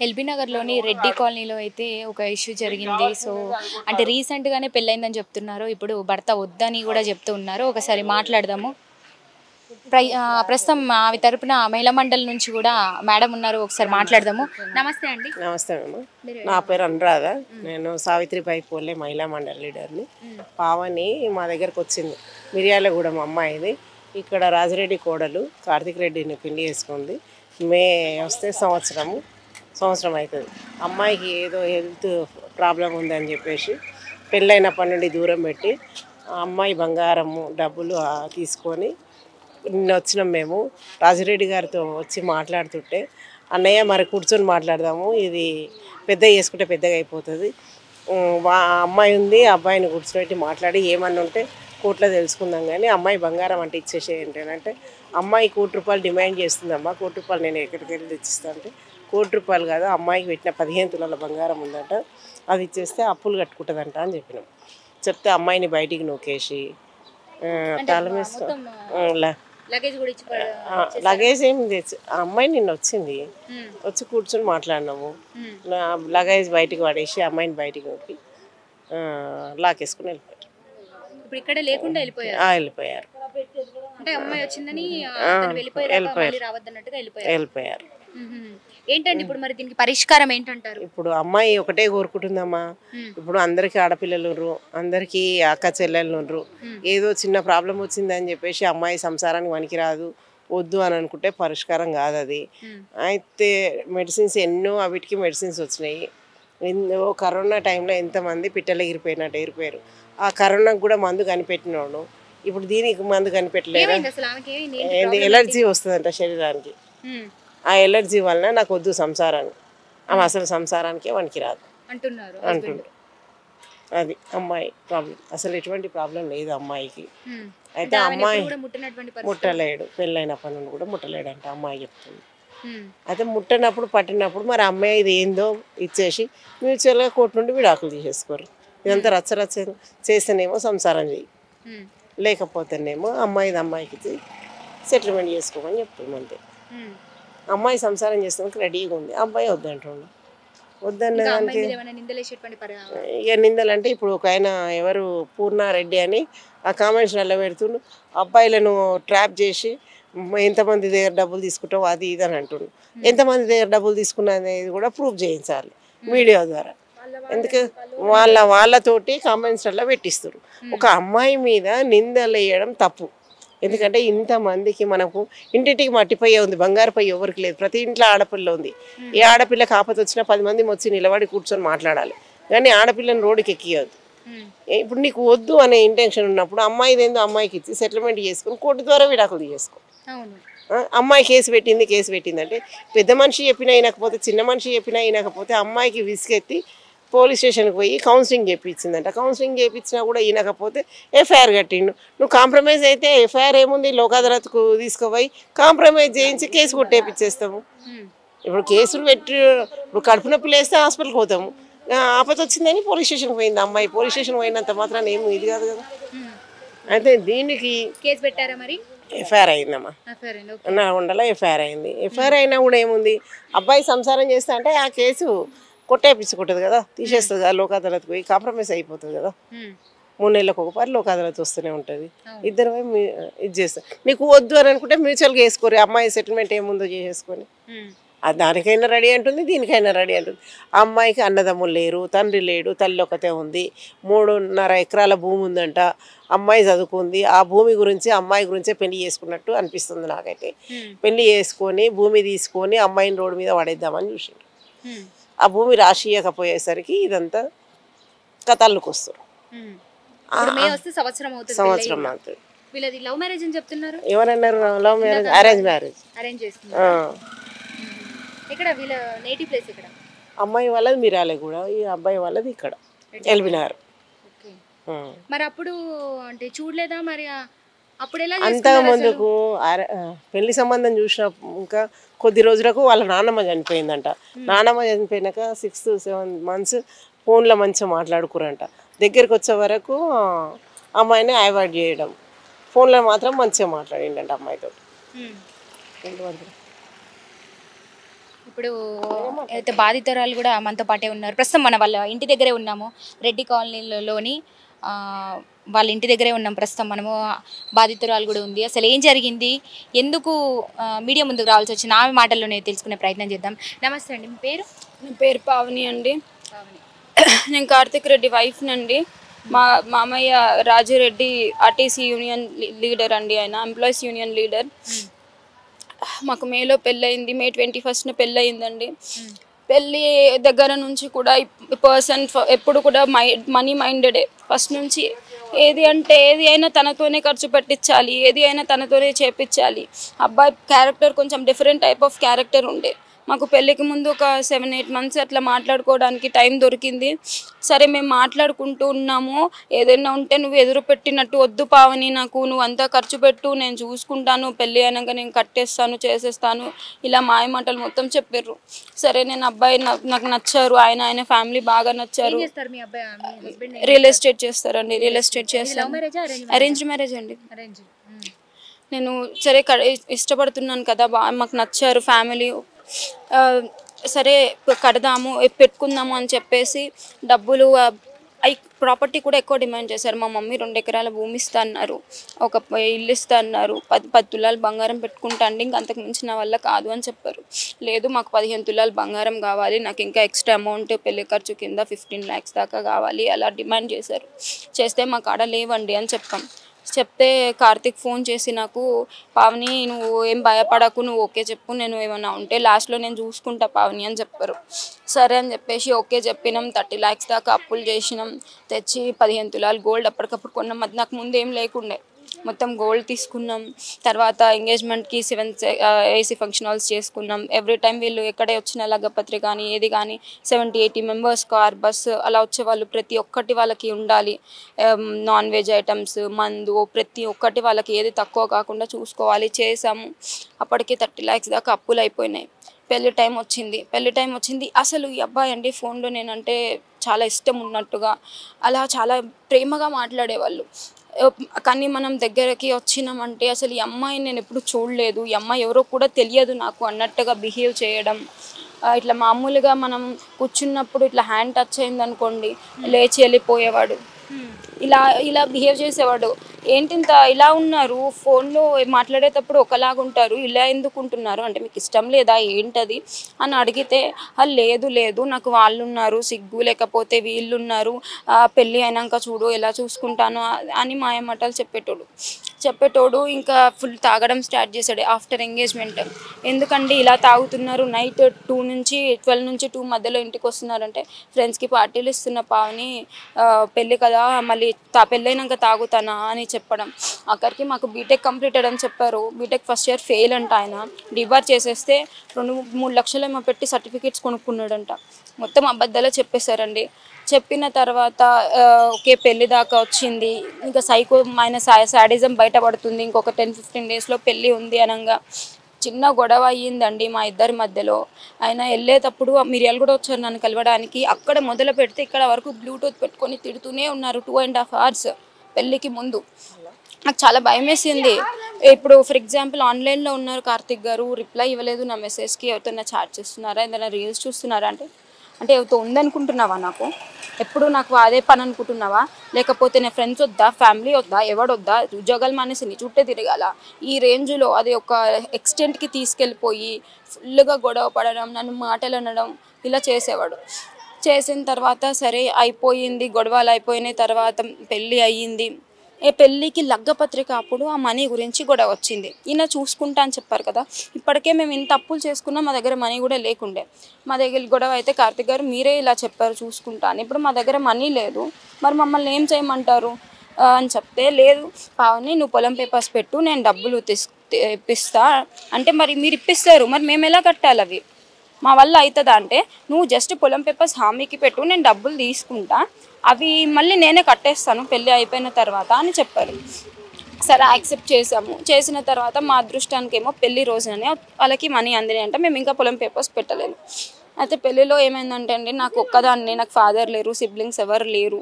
LB నగర్‌లోని రెడ్డి కాలనీలో అయితే ఒక ఇష్యూ జరిగింది. సో, అంటే రీసెంట్‌గానే పెళ్లయిందని చెప్తున్నారు. ఇప్పుడు భర్త వద్దని గూడా చెప్తూ ఉన్నారు. ఒకసారి మాట్లాడదాము. ప్రస్తుతం ఆమె తరపున మహిళా మండలి నుంచి గూడా మేడం ఉన్నారు. ఒకసారి మాట్లాడదాము. నమస్తే అండి. నమస్తే అమ్మ. నా పేరు అనురాధ. నేను సావిత్రిబాయి పూలే మహిళా మండలి లీడర్ని. పావని మా దగ్గరకు వచ్చింది. మిర్యాలగూడెం అమ్మాయిది. ఇక్కడ రాజిరెడ్డి కోడలు కార్తిక్ రెడ్డిని పెళ్లి చేసుకుంది. మే వస్తే సంవత్సరం అవుతుంది. అమ్మాయికి ఏదో హెల్త్ ప్రాబ్లం ఉందని చెప్పేసి పెళ్ళైనప్పటి నుండి దూరం పెట్టి అమ్మాయి బంగారము డబ్బులు తీసుకొని నిన్న వచ్చినాం మేము. రాజిరెడ్డి గారితో వచ్చి మాట్లాడుతుంటే అన్నయ్య మరి కూర్చొని మాట్లాడదాము, ఇది పెద్ద చేసుకుంటే పెద్దగా అయిపోతుంది, అమ్మాయి ఉంది అబ్బాయిని కూర్చోబెట్టి మాట్లాడి ఏమన్నా ఉంటే కోర్టులో తెలుసుకుందాం, కానీ అమ్మాయి బంగారం అంటే ఇచ్చేసేయండి అంటే అమ్మాయి ₹1,00,00,000 డిమాండ్ చేస్తుందమ్మా. ₹1,00,00,000 నేను ఎక్కడికి వెళ్ళి తెచ్చిస్తా అంటే ₹1,00,00,000 కాదు, అమ్మాయికి పెట్టిన 15 తులాల బంగారం ఉందంట, అది ఇచ్చేస్తే అప్పులు కట్టుకుంటుందంట అని చెప్పినాం. చెప్తే అమ్మాయిని బయటికి నూకేసి లగేజ్ ఏం తెచ్చి ఆ అమ్మాయి నిన్న వచ్చింది, వచ్చి కూర్చొని మాట్లాడినాము. లగేజ్ బయటికి పడేసి అమ్మాయిని బయటికి నూకి లాకేసుకుని వెళ్ళిపోయారు. వెళ్ళిపోయారు. ఏంటండి ఇప్పుడు మరి దీనికి పరిష్కారం ఏంటంటారు? ఇప్పుడు అమ్మాయి ఒకటే కోరుకుంటుందమ్మా. ఇప్పుడు అందరికీ ఆడపిల్లలు ఉన్నారు, అందరికీ అక్క చెల్లెళ్ళు ఉన్నారు. ఏదో చిన్న ప్రాబ్లం వచ్చిందని చెప్పేసి అమ్మాయి సంసారానికి పనికిరాదు వద్దు అని అనుకుంటే పరిష్కారం కాదు అది. అయితే మెడిసిన్స్ ఎన్నో వీటికి మెడిసిన్స్ వచ్చినాయి. కరోనా టైంలో ఎంతమంది పిట్టలు ఎగిరిపోయారు. ఆ కరోనాకు కూడా మందు కనిపెట్టినాడు. ఇప్పుడు దీనికి మందు కనిపెట్టలేదు. ఎలర్జీ వస్తుందంట శరీరానికి. ఆ ఎలర్జీ వలన నాకు వద్దు సంసారాన్ని, ఆమె అసలు సంసారానికే పనికిరాదు అంటున్నారు. అది అమ్మాయి ప్రాబ్లం. అసలు ఎటువంటి ప్రాబ్లం లేదు అమ్మాయికి. అయితే అమ్మాయి ముట్టలేడు, పెళ్ళైనప్పటి నుండి కూడా ముట్టలేడంట అమ్మాయి చెప్తుంది. అయితే ముట్టనప్పుడు పట్టినప్పుడు మరి అమ్మాయి ఇది ఏందో ఇచ్చేసి మ్యూచువల్గా కోర్టు నుండి విడాకులు తీసేసుకోరు. ఇదంతా రచ్చరచ్చ చేస్తేనేమో సంసారం చెయ్యి, లేకపోతేనేమో అమ్మాయికి సెటిల్మెంట్ చేసుకోమని చెప్తుంది. అంతే. అమ్మాయి సంసారం చేస్తానికి రెడీగా ఉంది, అబ్బాయి వద్దంటుండు. వద్దన్న దానికి ఇక నిందలు అంటే ఇప్పుడు ఒక ఆయన ఎవరు పూర్ణారెడ్డి అని ఆ కామెంట్స్లలో పెడుతుండు, అబ్బాయిలను ట్రాప్ చేసి ఎంతమంది దగ్గర డబ్బులు తీసుకుంటావు అది ఇది అని అంటుండు. ఎంతమంది దగ్గర డబ్బులు తీసుకున్నా అనేది కూడా ప్రూఫ్ చేయించాలి మీడియా ద్వారా. ఎందుకు వాళ్ళతోటి కామెంట్స్లలో పెట్టిస్తారు. ఒక అమ్మాయి మీద నిందలు వేయడం తప్పు. ఎందుకంటే ఇంతమందికి మనకు ఇంటింటికి మట్టిపోయే ఉంది, బంగారు పై ఎవరికి లేదు. ప్రతి ఇంట్లో ఆడపిల్ల ఉంది. ఏ ఆడపిల్ల కాకపోతే వచ్చినా 10 మంది వచ్చి నిలబడి కూర్చొని మాట్లాడాలి, కానీ ఆడపిల్లని రోడ్డుకి ఎక్కియద్దు. ఇప్పుడు నీకు వద్దు అనే ఇంటెన్షన్ ఉన్నప్పుడు అమ్మాయిది ఏందో అమ్మాయికి ఇచ్చి సెటిల్మెంట్ చేసుకుని కోర్టు ద్వారా విడాకులు చేసుకో. అమ్మాయి కేసు పెట్టింది అంటే పెద్ద మనిషి చెప్పినా వినకపోతే, చిన్న మనిషి చెప్పినా వినకపోతే అమ్మాయికి విసిగెత్తి పోలీస్ స్టేషన్కి పోయి కౌన్సిలింగ్ చేయించిందంట. కౌన్సిలింగ్ చేయించినా కూడా వినకపోతే ఎఫ్ఐఆర్ కట్టిండు. నువ్వు కాంప్రమైజ్ అయితే ఎఫ్ఐఆర్ ఏముంది, లోక్ అదాలత్కు తీసుకుపోయి కాంప్రమైజ్ చేయించి కేసు కొట్టేపిచ్చేస్తాము. ఇప్పుడు కేసులు పెట్టి ఇప్పుడు కడుపు నొప్పి లేస్తే హాస్పిటల్కి పోతాము, ఆపద వచ్చిందని పోలీస్ స్టేషన్కి పోయింది అమ్మాయి. పోలీస్ స్టేషన్ పోయినంత మాత్రాన ఏమి ఇది కాదు కదా. అయితే దీనికి కేసు పెట్టారా మరి? ఎఫ్ఐఆర్ అయిందమ్మా, నల్గొండలో ఎఫ్ఐఆర్ అయింది. ఎఫ్ఐఆర్ అయినా కూడా ఏముంది, అబ్బాయి సంసారం చేస్తా అంటే ఆ కేసు కొట్టేపించుకుంటుంది కదా, తీసేస్తుంది కదా, లోక్ అదాలత్ పోయి కాంప్రమైజ్ అయిపోతుంది కదా. 3 నెలలకు ఒకసారి లోక్ అదాలత్ వస్తూనే ఉంటుంది. ఇద్దరు ఇది చేస్తారు. నీకు వద్దు అని అనుకుంటే మ్యూచువల్గా వేసుకోరు, అమ్మాయి సెటిల్మెంట్ ఏముందో చేసేసుకొని. దానికైనా రెడీ అంటుంది, దీనికైనా రెడీ అంటుంది. అమ్మాయికి అన్నదమ్ములు లేరు, తండ్రి లేడు, తల్లి ఒకతే ఉంది, 3.5 ఎకరాల భూమి ఉందంట. అమ్మాయి చదువుకుంది, ఆ భూమి గురించి అమ్మాయి గురించే పెళ్లి చేసుకున్నట్టు అనిపిస్తుంది నాకైతే. పెళ్లి చేసుకొని భూమి తీసుకొని అమ్మాయిని రోడ్డు మీద పడేద్దామని చూసిండు. ఆ భూమి రాసియకపోయేసరికి ఇదంతా కథల్లోకి వస్తారు. సంవత్సరం అవుతుంది. లవ్ మ్యారేజ్ అని చెప్తున్నారు. ఎవరన్నారు లవ్ మ్యారేజ్? Arrange marriage. అమ్మాయి వాళ్ళది మిర్యాలగూడ, ఈ అబ్బాయి వాళ్ళది ఇక్కడ ఎల్బీ నగర్. మరి అప్పుడు అంటే చూడలేదా మరి? అప్పుడు ఎలా అంత ముందుకు పెళ్లి సంబంధం చూసిన ఇంకా కొద్ది రోజులకు వాళ్ళ నాన్నమ్మ చనిపోయిందంట. నాన్నమ్మ చనిపోయినాక 6-7 months ఫోన్లో మంచిగా మాట్లాడుకురంట. దగ్గరికి వచ్చే వరకు అమ్మాయిని అవాయిడ్ చేయడం, ఫోన్లో మాత్రం మంచిగా మాట్లాడిండంట అమ్మాయితో. ఇప్పుడు అయితే బాధితురాలు కూడా మనతో పాటే ఉన్నారు. ప్రస్తుతం మన వాళ్ళ ఇంటి దగ్గరే ఉన్నాము. రెడ్డి కాలనీలోని వాళ్ళ ఇంటి దగ్గరే ఉన్నాం ప్రస్తుతం మనము. బాధితురాలు కూడా ఉంది. అసలు ఏం జరిగింది, ఎందుకు మీడియా ముందుకు రావాల్సి వచ్చింది, ఆమె మాటల్లోనే తెలుసుకునే ప్రయత్నం చేద్దాం. నమస్తే అండి, మీ పేరు? నా పేరు పావని అండి. నేను కార్తిక్ రెడ్డి వైఫ్ నండి. మా మామయ్య రాజురెడ్డి ఆర్టీసీ యూనియన్ లీడర్ అండి. ఆయన ఎంప్లాయీస్ యూనియన్ లీడర్. మాకు మేలో పెళ్ళయింది. మే 21న పెళ్ళయిందండి. పెళ్ళి దగ్గర నుంచి కూడా పర్సన్ ఎప్పుడు కూడా మనీ మైండెడే ఫస్ట్ నుంచి. ఏది అయినా తనతోనే ఖర్చు పెట్టించాలి, ఏది అయినా తనతోనే చేపించాలి. అబ్బాయి క్యారెక్టర్ కొంచెం డిఫరెంట్ టైప్ ఆఫ్ క్యారెక్టర్ ఉండే. మాకు పెళ్ళికి ముందు ఒక 7-8 మంత్స్ అట్లా మాట్లాడుకోవడానికి టైం దొరికింది. సరే మేము మాట్లాడుకుంటూ ఉన్నాము. ఏదైనా ఉంటే నువ్వు ఎదురు పెట్టినట్టు వద్దు పావని, నాకు నువ్వు అంతా ఖర్చు పెట్టు, నేను చూసుకుంటాను, పెళ్ళి అయినాక నేను కట్టేస్తాను, చేసేస్తాను, ఇలా మాయమాటలు మొత్తం చెప్పారు. సరే నేను అబ్బాయి నాకు నచ్చారు, ఆయన ఫ్యామిలీ బాగా నచ్చారు. రియల్ ఎస్టేట్ చేస్తారండి. రియల్ ఎస్టేట్ చేస్తారు. అరేంజ్ మ్యారేజ్ అండి. నేను సరే ఇష్టపడుతున్నాను కదా, మాకు నచ్చారు ఫ్యామిలీ. సరే కడదాము, పెట్టుకుందాము అని చెప్పేసి డబ్బులు ప్రాపర్టీ కూడా ఎక్కువ డిమాండ్ చేశారు. మా మమ్మీ 2 ఎకరాల భూమి ఇస్తా అన్నారు, ఒక ఇల్లు ఇస్తా అన్నారు, 10 తులాలు బంగారం పెట్టుకుంటా అండి, ఇంక అంతకు మించిన వల్ల కాదు అని చెప్పారు. లేదు మాకు 15 తులాలు బంగారం కావాలి, నాకు ఇంకా ఎక్స్ట్రా అమౌంట్ పెళ్లి ఖర్చు కింద 15 lakhs దాకా కావాలి, అలా డిమాండ్ చేశారు. చేస్తే మా కాడ లేవండి అని చెప్పాం. చెప్తే కార్తిక్ ఫోన్ చేసి నాకు, పావని నువ్వు ఏం భయపడకు, నువ్వు ఓకే చెప్పు, నేను ఏమన్నా ఉంటే లాస్ట్లో నేను చూసుకుంటా పావని అని చెప్పారు. సరే అని చెప్పేసి ఓకే చెప్పినాం. 30 lakhs దాకా అప్పులు చేసినాం. తెచ్చి 15 తులాలు గోల్డ్ అప్పటికప్పుడు కొన్నాం. అది నాకు ముందు ఏం లేకుండే, మొత్తం గోల్డ్ తీసుకున్నాం. తర్వాత ఎంగేజ్మెంట్కి 7 AC ఫంక్షన్ హాల్స్ చేసుకున్నాం. ఎవ్రీ టైం వీళ్ళు ఎక్కడే వచ్చిన లగ్గపత్రి కానీ ఏది కానీ 70-80 మెంబర్స్ కార్ బస్సు అలా వచ్చేవాళ్ళు. ప్రతి ఒక్కటి వాళ్ళకి ఉండాలి. నాన్ వెజ్ ఐటమ్స్, మందు, ప్రతి ఒక్కటి వాళ్ళకి ఏది తక్కువ కాకుండా చూసుకోవాలి. చేసాము. అప్పటికి 30 lakhs దాకా అప్పులు అయిపోయినాయి. పెళ్లి టైం వచ్చింది. అసలు ఈ అబ్బాయి అండి ఫోన్లో నేనంటే చాలా ఇష్టం ఉన్నట్టుగా, అలా చాలా ప్రేమగా మాట్లాడేవాళ్ళు. కానీ మనం దగ్గరకి వచ్చినామంటే అసలు ఈ అమ్మాయిని నేను ఎప్పుడు చూడలేదు, ఈ అమ్మాయి ఎవరో కూడా తెలియదు నాకు అన్నట్టుగా బిహేవ్ చేయడం. ఇట్లా మామూలుగా మనం కూర్చున్నప్పుడు ఇట్లా హ్యాండ్ టచ్ అయింది అనుకోండి, లేచి వెళ్ళిపోయేవాడు. ఇలా బిహేవ్ చేసేవాడు. ఏంటి ఇంత ఇలా ఉన్నారు, ఫోన్లో మాట్లాడేటప్పుడు ఒకలాగా ఉంటారు, ఇలా ఎందుకు ఉంటున్నారు అంటే మీకు ఇష్టం లేదా ఏంటది అని అడిగితే, లేదు నాకు వాళ్ళు ఉన్నారు, సిగ్గు లేకపోతే వీళ్ళు ఉన్నారు, పెళ్ళి అయినాక చూడు ఎలా చూసుకుంటాను అని మాయమాటలు చెప్పేటోడు. ఇంకా ఫుల్ తాగడం స్టార్ట్ చేశాడు ఆఫ్టర్ ఎంగేజ్మెంట్. ఎందుకండి ఇలా తాగుతున్నారు, నైట్ 12 నుంచి 2 మధ్యలో ఇంటికి వస్తున్నారంటే, ఫ్రెండ్స్కి పార్టీలు ఇస్తున్న పావని, పెళ్ళి కదా మళ్ళీ పెళ్ళైనాక తాగుతానా అని చెప్పడం. అక్కడికి మాకు బీటెక్ కంప్లీటెడ్ అని చెప్పారు. బీటెక్ ఫస్ట్ ఇయర్ ఫెయిల్ అంట. ఆయన డిబార్ చేసేస్తే 2-3 లక్షలు ఏమో పెట్టి సర్టిఫికేట్స్ కొనుక్కున్నాడంట. మొత్తం అబద్ధాలే చెప్పేశారండి. చెప్పిన తర్వాత ఓకే పెళ్ళి దాకా వచ్చింది. ఇంకా ఆయన సాడిజం బయటపడుతుంది. ఇంకొక 10-15 డేస్లో పెళ్ళి ఉంది అనగా చిన్న గొడవ అయ్యిందండి మా ఇద్దరి మధ్యలో. ఆయన వెళ్ళేటప్పుడు మిరియాలు కూడా వచ్చారు నన్ను కలవడానికి. అక్కడ మొదలు పెడితే ఇక్కడ వరకు బ్లూటూత్ పెట్టుకొని తిడుతూనే ఉన్నారు 2.5 hours పెళ్ళికి ముందు. నాకు చాలా భయం వేసింది. ఇప్పుడు ఫర్ ఎగ్జాంపుల్ ఆన్లైన్లో ఉన్నారు కార్తిక్ గారు, రిప్లై ఇవ్వలేదు నా మెసేజ్కి, ఎవరితో చాట్ చేస్తున్నారా, ఏదైనా రీల్స్ చూస్తున్నారా అంటే ఎవరితో ఉందనుకుంటున్నావా, నాకు ఎప్పుడు నాకు అదే పని అనుకుంటున్నావా, లేకపోతే నా ఫ్రెండ్స్ వద్దా, ఫ్యామిలీ వద్దా, ఎవడొద్దా, ఉద్యోగాలు మానేసి నీ చుట్టే తిరగాల, ఈ రేంజ్లో అది ఒక ఎక్స్టెంట్కి తీసుకెళ్ళిపోయి ఫుల్గా గొడవ పడడం, నన్ను మాటలు అనడం ఇలా చేసేవాడు. చేసిన తర్వాత సరే అయిపోయింది, గొడవలు అయిపోయిన తర్వాత పెళ్ళి అయ్యింది. పెళ్ళికి లగ్గపత్రిక అప్పుడు ఆ మనీ గురించి గొడవ వచ్చింది. ఈయన చూసుకుంటా అని చెప్పారు కదా, ఇప్పటికే మేము ఇంత అప్పులు చేసుకున్నా మా దగ్గర మనీ కూడా లేకుండే. మా దగ్గర గొడవ అయితే కార్తిక్ గారు మీరే ఇలా చెప్పారు చూసుకుంటా అని, ఇప్పుడు మా దగ్గర మనీ లేదు, మరి మమ్మల్ని ఏం చేయమంటారు అని చెప్తే, లేదు పావని నువ్వు పొలం పేపర్స్ పెట్టు, నేను డబ్బులు ఇప్పిస్తా అంటే, మరి మీరు ఇప్పిస్తారు, మరి మేము ఎలా కట్టాలి, అవి మా వల్ల అవుతుందా అంటే, నువ్వు జస్ట్ పొలం పేపర్స్ హామీకి పెట్టు, నేను డబ్బులు తీసుకుంటా, అవి మళ్ళీ నేనే కట్టేస్తాను పెళ్ళి అయిపోయిన తర్వాత అని చెప్పారు. సరే యాక్సెప్ట్ చేసాము. చేసిన తర్వాత మా అదృష్టానికి ఏమో పెళ్లి రోజుననే వాళ్ళకి మనీ అందినాయి అంటే మేము ఇంకా పొలం పేపర్స్ పెట్టలేదు. అయితే పెళ్ళిలో ఏమైందంటే అండి, నాకు ఒక్కదాన్ని, నాకు ఫాదర్ లేరు, సిబ్లింగ్స్ ఎవరు లేరు.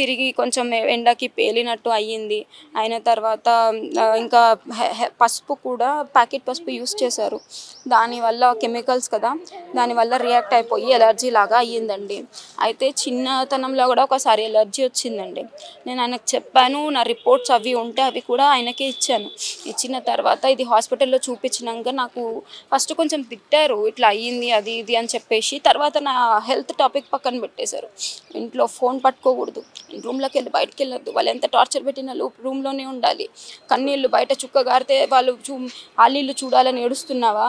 తిరిగి కొంచెం ఎండకి పేలినట్టు అయ్యింది. అయిన తర్వాత ఇంకా పసుపు కూడా ప్యాకెట్ పసుపు యూస్ చేశారు. దానివల్ల కెమికల్స్ కదా, దానివల్ల రియాక్ట్ అయిపోయి ఎలర్జీ లాగా అయ్యిందండి. అయితే చిన్నతనంలో కూడా ఒకసారి ఎలర్జీ వచ్చిందండి. నేను ఆయనకు చెప్పాను, నా రిపోర్ట్స్ అవి ఉంటే అవి కూడా ఆయనకే ఇచ్చాను. ఇచ్చిన తర్వాత ఇది హాస్పిటల్లో చూపించినాక నాకు ఫస్ట్ కొంచెం తిట్టారు, ఇట్లా అయ్యింది అది ఇది అని చెప్పేసి. తర్వాత నా హెల్త్ టాపిక్ పక్కన పెట్టేశారు. ఇంట్లో ఫోన్ పట్టుకోకూడదు, రూమ్లోకి వెళ్ళి బయటకు వెళ్ళొద్దు, వాళ్ళు ఎంత టార్చర్ పెట్టినా రూమ్లోనే ఉండాలి, కన్నీళ్ళు బయట చుక్క గారితే వాళ్ళు వాళ్ళీళ్ళు చూడాలని ఏడుస్తున్నావా,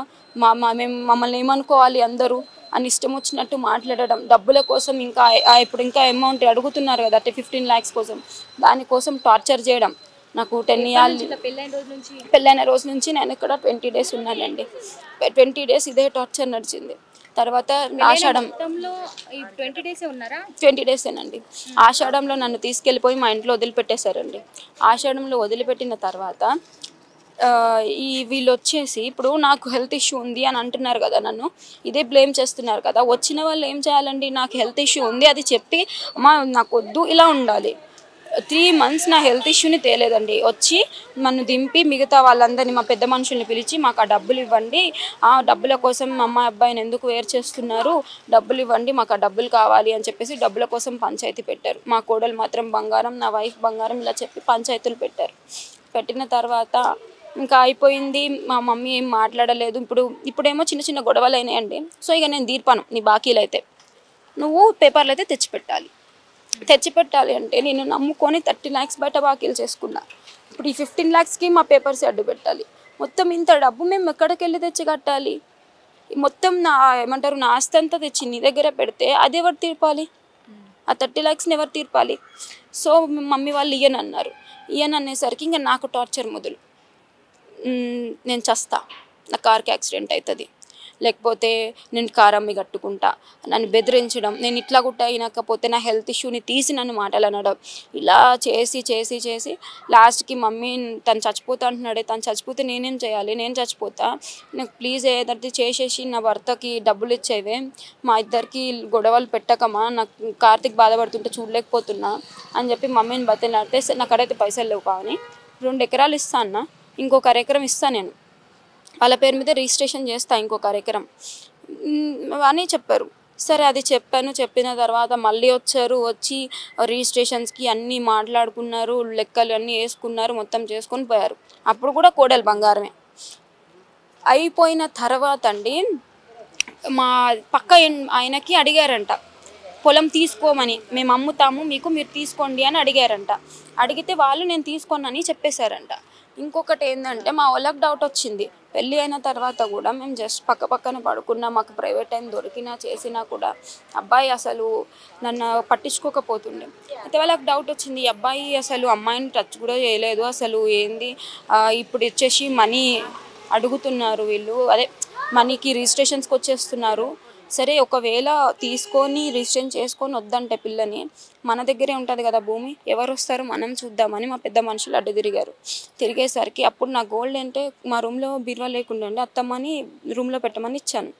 మేము మమ్మల్ని ఏమనుకోవాలి అందరూ అని ఇష్టం వచ్చినట్టు మాట్లాడడం. డబ్బుల కోసం ఇంకా ఇప్పుడు ఇంకా అమౌంట్ అడుగుతున్నారు కదా, 15 lakhs కోసం, దానికోసం టార్చర్ చేయడం. నాకు 10 years పెళ్ళైన రోజు నుంచి నేను ఇక్కడ 20 days ఉన్నానండి. 20 days ఇదే టార్చర్ నడిచింది. తర్వాత ఆషాఢం 20 days ఆషాఢంలో నన్ను తీసుకెళ్ళిపోయి మా ఇంట్లో వదిలిపెట్టేశారండి. ఆషాఢంలో వదిలిపెట్టిన తర్వాత వీళ్ళు వచ్చేసి ఇప్పుడు నాకు హెల్త్ ఇష్యూ ఉంది అని అంటున్నారు కదా, నన్ను ఇదే బ్లేమ్ చేస్తున్నారు కదా. వచ్చిన వాళ్ళు ఏం చేయాలండి, నాకు హెల్త్ ఇష్యూ ఉంది అది చెప్పి అమ్మా నాకు వద్దు ఇలా ఉండాలి. 3 months నా హెల్త్ ఇష్యూని తేలేదండి. వచ్చి నన్ను దింపి మిగతా వాళ్ళందరినీ, మా పెద్ద మనుషుల్ని పిలిచి మాకు ఆ డబ్బులు ఇవ్వండి, ఆ డబ్బుల కోసం మా అమ్మాయి అబ్బాయిని ఎందుకు వేరు చేస్తున్నారు, డబ్బులు ఇవ్వండి, మాకు ఆ డబ్బులు కావాలి అని చెప్పేసి డబ్బుల కోసం పంచాయతీ పెట్టారు. మా కోడలు మాత్రం బంగారం, నా వైఫ్ బంగారం ఇలా చెప్పి పంచాయతీలు పెట్టారు. పెట్టిన తర్వాత ఇంకా అయిపోయింది. మా మమ్మీ ఏం మాట్లాడలేదు. ఇప్పుడేమో చిన్న చిన్న గొడవలు అయినాయండి. సో ఇక నేను తీర్పాను, నీ బాకీలు అయితే నువ్వు పేపర్లు అయితే తెచ్చిపెట్టాలి అంటే నేను నమ్ముకొని 30 lakhs బయట బాకీలు చేసుకున్నా. ఇప్పుడు ఈ 15 lakhsకి మా పేపర్స్ అడ్డు పెట్టాలి. మొత్తం ఇంత డబ్బు మేము ఎక్కడికి వెళ్ళి తెచ్చి కట్టాలి? మొత్తం నా ఆస్తి అంతా తెచ్చి నీ దగ్గర పెడితే అది ఎవరు తీర్పాలి? ఆ 30 lakhsని ఎవరు తీర్పాలి? సో మమ్మీ వాళ్ళు ఇయ్యనన్నారు. ఇయ్యననేసరికి ఇంకా నాకు టార్చర్ మొదలు. నేను చస్తా, నా కార్కి యాక్సిడెంట్ అవుతుంది, లేకపోతే నేను కార్ అమ్మి కట్టుకుంటా, నన్ను బెదిరించడం, నేను ఇట్లా గుట్ట అయినకపోతే నా హెల్త్ ఇష్యూని తీసి నన్ను మాటలు అనడం, ఇలా చేసి లాస్ట్కి మమ్మీ తను చచ్చిపోతా అంటున్నాడే, తను చచ్చిపోతే నేనేం చేయాలి, నేను చచ్చిపోతా, నాకు ప్లీజ్ ఏదంటే చేసేసి నా భర్తకి డబ్బులు ఇచ్చేవే, మా ఇద్దరికి గొడవలు పెట్టకమా, నాకు కార్తీక్ బాధపడుతుంటే చూడలేకపోతున్నా అని చెప్పి మమ్మీని బతిలాడితే, నాకు అక్కడైతే పైసలు లేవు కానీ 2 ఎకరాలు ఇస్తా అన్న, ఇంకొక 1 ఎకరం ఇస్తాను, నేను వాళ్ళ పేరు మీద రిజిస్ట్రేషన్ చేస్తా ఇంకొక 1 ఎకరం అని చెప్పారు. సరే అది చెప్పిన తర్వాత మళ్ళీ వచ్చి రిజిస్ట్రేషన్స్కి అన్నీ మాట్లాడుకున్నారు, లెక్కలు అన్నీ వేసుకున్నారు, మొత్తం చేసుకొని పోయారు. అప్పుడు కూడా కోడలు బంగారమే. అయిపోయిన తర్వాత అండి మా పక్క ఆయనకి అడిగారంట పొలం తీసుకోమని, మేము అమ్ముతాము మీకు, మీరు తీసుకోండి అని అడిగారంట. అడిగితే వాళ్ళు నేను తీసుకోనని చెప్పేశారంట. ఇంకొకటి ఏంటంటే మా వాళ్ళకి డౌట్ వచ్చింది, పెళ్ళి అయిన తర్వాత కూడా మేము జస్ట్ పక్కన పడుకున్నా, మాకు ప్రైవేట్ టైం దొరికినా చేసినా కూడా అబ్బాయి అసలు నన్ను పట్టించుకోకపోతుండే. అయితే వాళ్ళకి డౌట్ వచ్చింది, ఈ అబ్బాయి అసలు అమ్మాయిని టచ్ కూడా చేయలేదు, అసలు ఏంది ఇప్పుడు వచ్చేసి మనీ అడుగుతున్నారు వీళ్ళు, అదే మనీకి రిజిస్ట్రేషన్స్కి వచ్చేస్తున్నారు. సరే ఒకవేళ తీసుకొని రిజిస్ట్రేషన్ చేసుకొని వద్దంటే పిల్లని, మన దగ్గరే ఉంటుంది కదా భూమి, ఎవరు వస్తారో మనం చూద్దామని మా పెద్ద మనుషులు అడ్డు తిరిగేసరికి అప్పుడు నా గోల్డ్ అంటే మా రూమ్లో బీరువా లేకుండా అత్తమ్మని రూమ్లో పెట్టమని ఇచ్చాను,